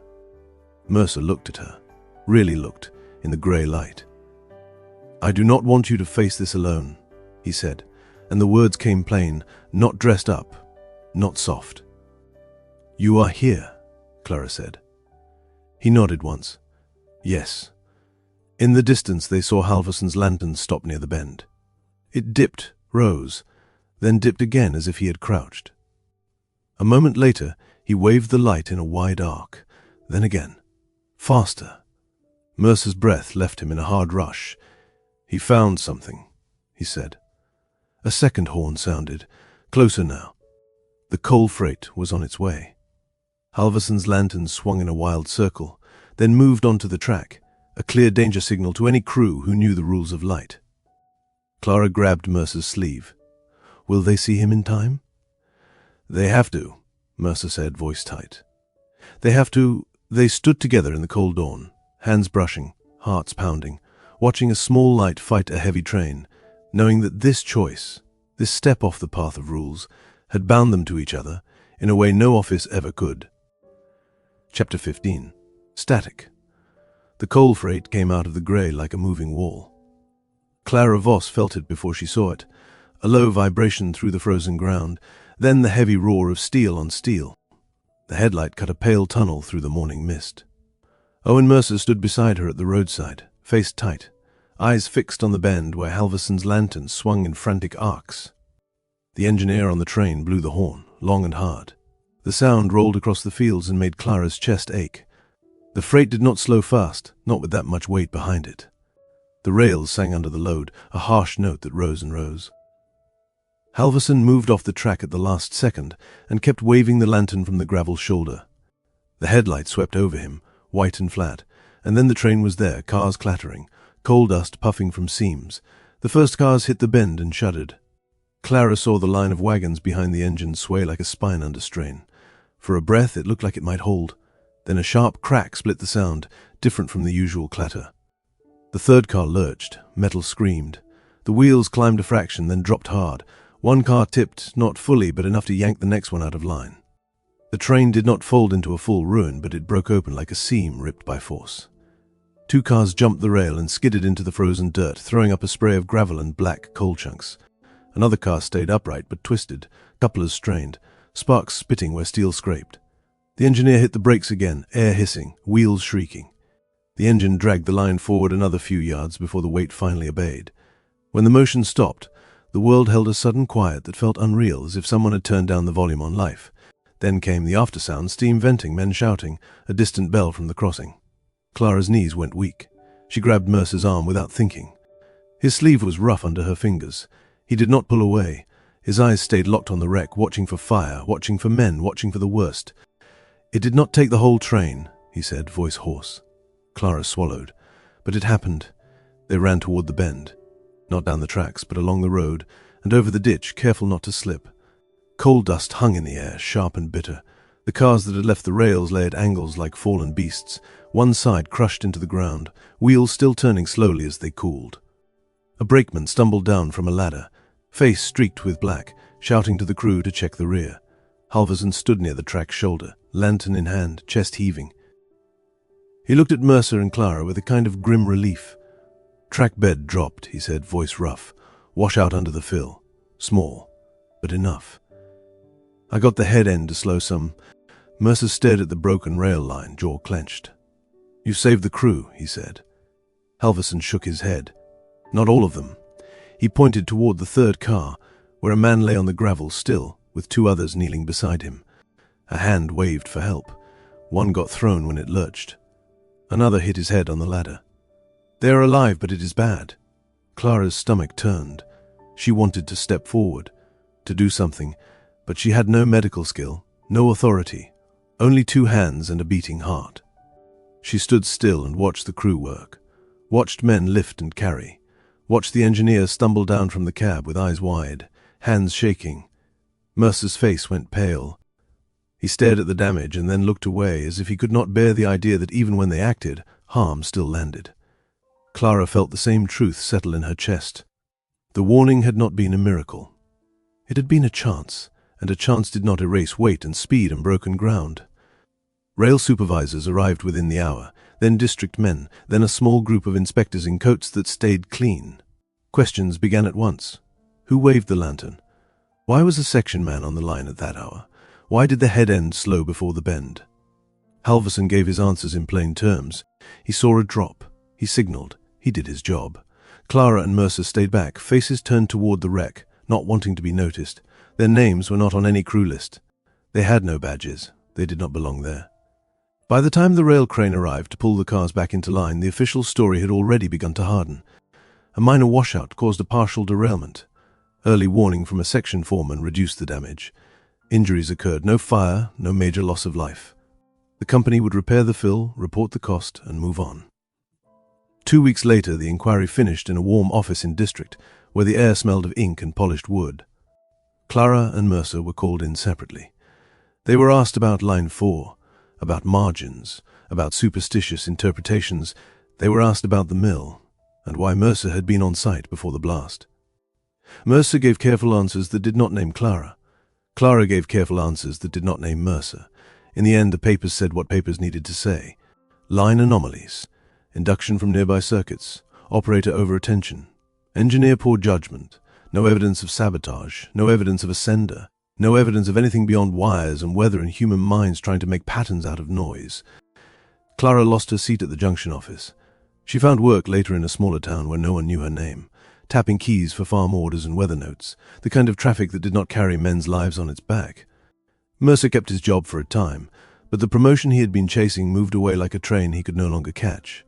Mercer looked at her, really looked, in the grey light. "I do not want you to face this alone," he said, and the words came plain, not dressed up, not soft. "You are here," Clara said. He nodded once. "Yes." In the distance they saw Halverson's lantern stop near the bend. It dipped, rose, then dipped again as if he had crouched. A moment later, he waved the light in a wide arc, then again. Faster. Mercer's breath left him in a hard rush. "He found something," he said. A second horn sounded, closer now. The coal freight was on its way. Halverson's lantern swung in a wild circle, then moved onto the track, a clear danger signal to any crew who knew the rules of light. Clara grabbed Mercer's sleeve. "Will they see him in time?" "They have to," Mercer said, voice tight. "They have to." They stood together in the cold dawn, hands brushing, hearts pounding, watching a small light fight a heavy train, knowing that this choice, this step off the path of rules, had bound them to each other in a way no office ever could. Chapter 15. Static. The coal freight came out of the grey like a moving wall. Clara Voss felt it before she saw it, a low vibration through the frozen ground, then the heavy roar of steel on steel. The headlight cut a pale tunnel through the morning mist. Owen Mercer stood beside her at the roadside, face tight, eyes fixed on the bend where Halverson's lantern swung in frantic arcs. The engineer on the train blew the horn, long and hard. The sound rolled across the fields and made Clara's chest ache. The freight did not slow fast, not with that much weight behind it. The rails sang under the load, a harsh note that rose and rose. Halverson moved off the track at the last second and kept waving the lantern from the gravel shoulder. The headlight swept over him, white and flat, and then the train was there, cars clattering, coal dust puffing from seams. The first cars hit the bend and shuddered. Clara saw the line of wagons behind the engine sway like a spine under strain. For a breath it looked like it might hold. Then a sharp crack split the sound, different from the usual clatter. The third car lurched, metal screamed. The wheels climbed a fraction, then dropped hard. One car tipped, not fully, but enough to yank the next one out of line. The train did not fold into a full ruin, but it broke open like a seam ripped by force. Two cars jumped the rail and skidded into the frozen dirt, throwing up a spray of gravel and black coal chunks. Another car stayed upright but twisted, couplers strained, sparks spitting where steel scraped. The engineer hit the brakes again, air hissing, wheels shrieking. The engine dragged the line forward another few yards before the weight finally obeyed. When the motion stopped, The world held a sudden quiet that felt unreal, as if someone had turned down the volume on life. Then came the aftersound, steam venting, men shouting, a distant bell from the crossing. Clara's knees went weak. She grabbed Mercer's arm without thinking. His sleeve was rough under her fingers. He did not pull away. His eyes stayed locked on the wreck, watching for fire, watching for men, watching for the worst. "It did not take the whole train," he said, voice hoarse. Clara swallowed. But it happened. They ran toward the bend. Not down the tracks, but along the road, and over the ditch, careful not to slip. Coal dust hung in the air, sharp and bitter. The cars that had left the rails lay at angles like fallen beasts, one side crushed into the ground, wheels still turning slowly as they cooled. A brakeman stumbled down from a ladder, face streaked with black, shouting to the crew to check the rear. Halverson stood near the track's shoulder, lantern in hand, chest heaving. He looked at Mercer and Clara with a kind of grim relief. "Track bed dropped," he said, voice rough. "Wash out under the fill. Small, but enough." "I got the head end to slow some." Mercer stared at the broken rail line, jaw clenched. "You saved the crew," he said. Halverson shook his head. "Not all of them." He pointed toward the third car, where a man lay on the gravel still, with two others kneeling beside him. A hand waved for help. One got thrown when it lurched. Another hit his head on the ladder. "They are alive, but it is bad." Clara's stomach turned. She wanted to step forward, to do something, but she had no medical skill, no authority, only two hands and a beating heart. She stood still and watched the crew work, watched men lift and carry, watched the engineer stumble down from the cab with eyes wide, hands shaking. Mercer's face went pale. He stared at the damage and then looked away, as if he could not bear the idea that even when they acted, harm still landed. Clara felt the same truth settle in her chest. The warning had not been a miracle. It had been a chance, and a chance did not erase weight and speed and broken ground. Rail supervisors arrived within the hour, then district men, then a small group of inspectors in coats that stayed clean. Questions began at once. Who waved the lantern? Why was a section man on the line at that hour? Why did the head end slow before the bend? Halverson gave his answers in plain terms. He saw a drop. He signaled. He did his job. Clara and Mercer stayed back, faces turned toward the wreck, not wanting to be noticed. Their names were not on any crew list. They had no badges. They did not belong there. By the time the rail crane arrived to pull the cars back into line, the official story had already begun to harden. A minor washout caused a partial derailment. Early warning from a section foreman reduced the damage. Injuries occurred, no fire, no major loss of life. The company would repair the fill, report the cost, and move on. 2 weeks later, the inquiry finished in a warm office in district, where the air smelled of ink and polished wood. Clara and Mercer were called in separately. They were asked about Line 4, about margins, about superstitious interpretations. They were asked about the mill, and why Mercer had been on site before the blast. Mercer gave careful answers that did not name Clara. Clara gave careful answers that did not name Mercer. In the end, the papers said what papers needed to say. Line anomalies, induction from nearby circuits, operator over-attention, engineer poor judgment, no evidence of sabotage, no evidence of a sender, no evidence of anything beyond wires and weather and human minds trying to make patterns out of noise. Clara lost her seat at the junction office. She found work later in a smaller town where no one knew her name, tapping keys for farm orders and weather notes, the kind of traffic that did not carry men's lives on its back. Mercer kept his job for a time, but the promotion he had been chasing moved away like a train he could no longer catch.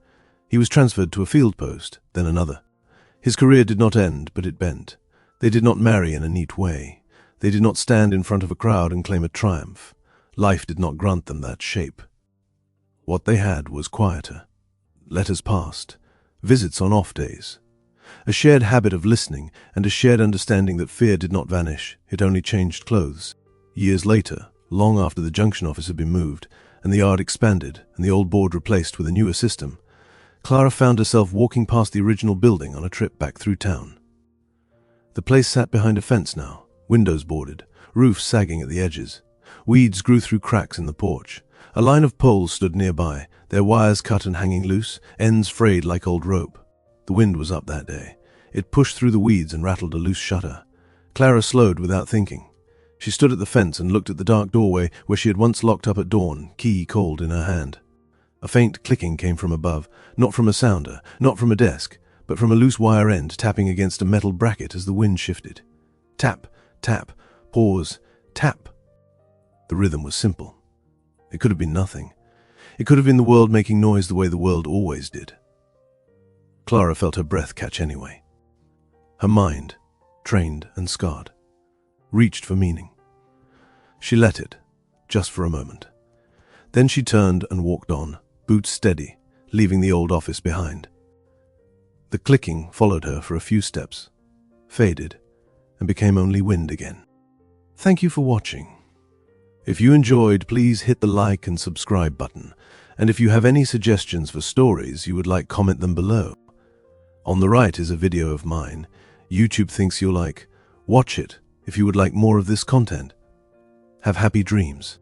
He was transferred to a field post, then another. His career did not end, but it bent. They did not marry in a neat way. They did not stand in front of a crowd and claim a triumph. Life did not grant them that shape. What they had was quieter. Letters passed, visits on off days, a shared habit of listening and a shared understanding that fear did not vanish, it only changed clothes. Years later, long after the junction office had been moved and the yard expanded and the old board replaced with a newer system, Clara found herself walking past the original building on a trip back through town. The place sat behind a fence now, windows boarded, roofs sagging at the edges. Weeds grew through cracks in the porch. A line of poles stood nearby, their wires cut and hanging loose, ends frayed like old rope. The wind was up that day. It pushed through the weeds and rattled a loose shutter. Clara slowed without thinking. She stood at the fence and looked at the dark doorway where she had once locked up at dawn, key cold in her hand. A faint clicking came from above, not from a sounder, not from a desk, but from a loose wire end tapping against a metal bracket as the wind shifted. Tap, tap, pause, tap. The rhythm was simple. It could have been nothing. It could have been the world making noise the way the world always did. Clara felt her breath catch anyway. Her mind, trained and scarred, reached for meaning. She let it, just for a moment. Then she turned and walked on, boots steady, leaving the old office behind. The clicking followed her for a few steps, faded, and became only wind again. Thank you for watching. If you enjoyed, please hit the like and subscribe button, and if you have any suggestions for stories you would like, comment them below. On the right is a video of mine. YouTube thinks you'll like. Watch it if you would like more of this content. Have happy dreams.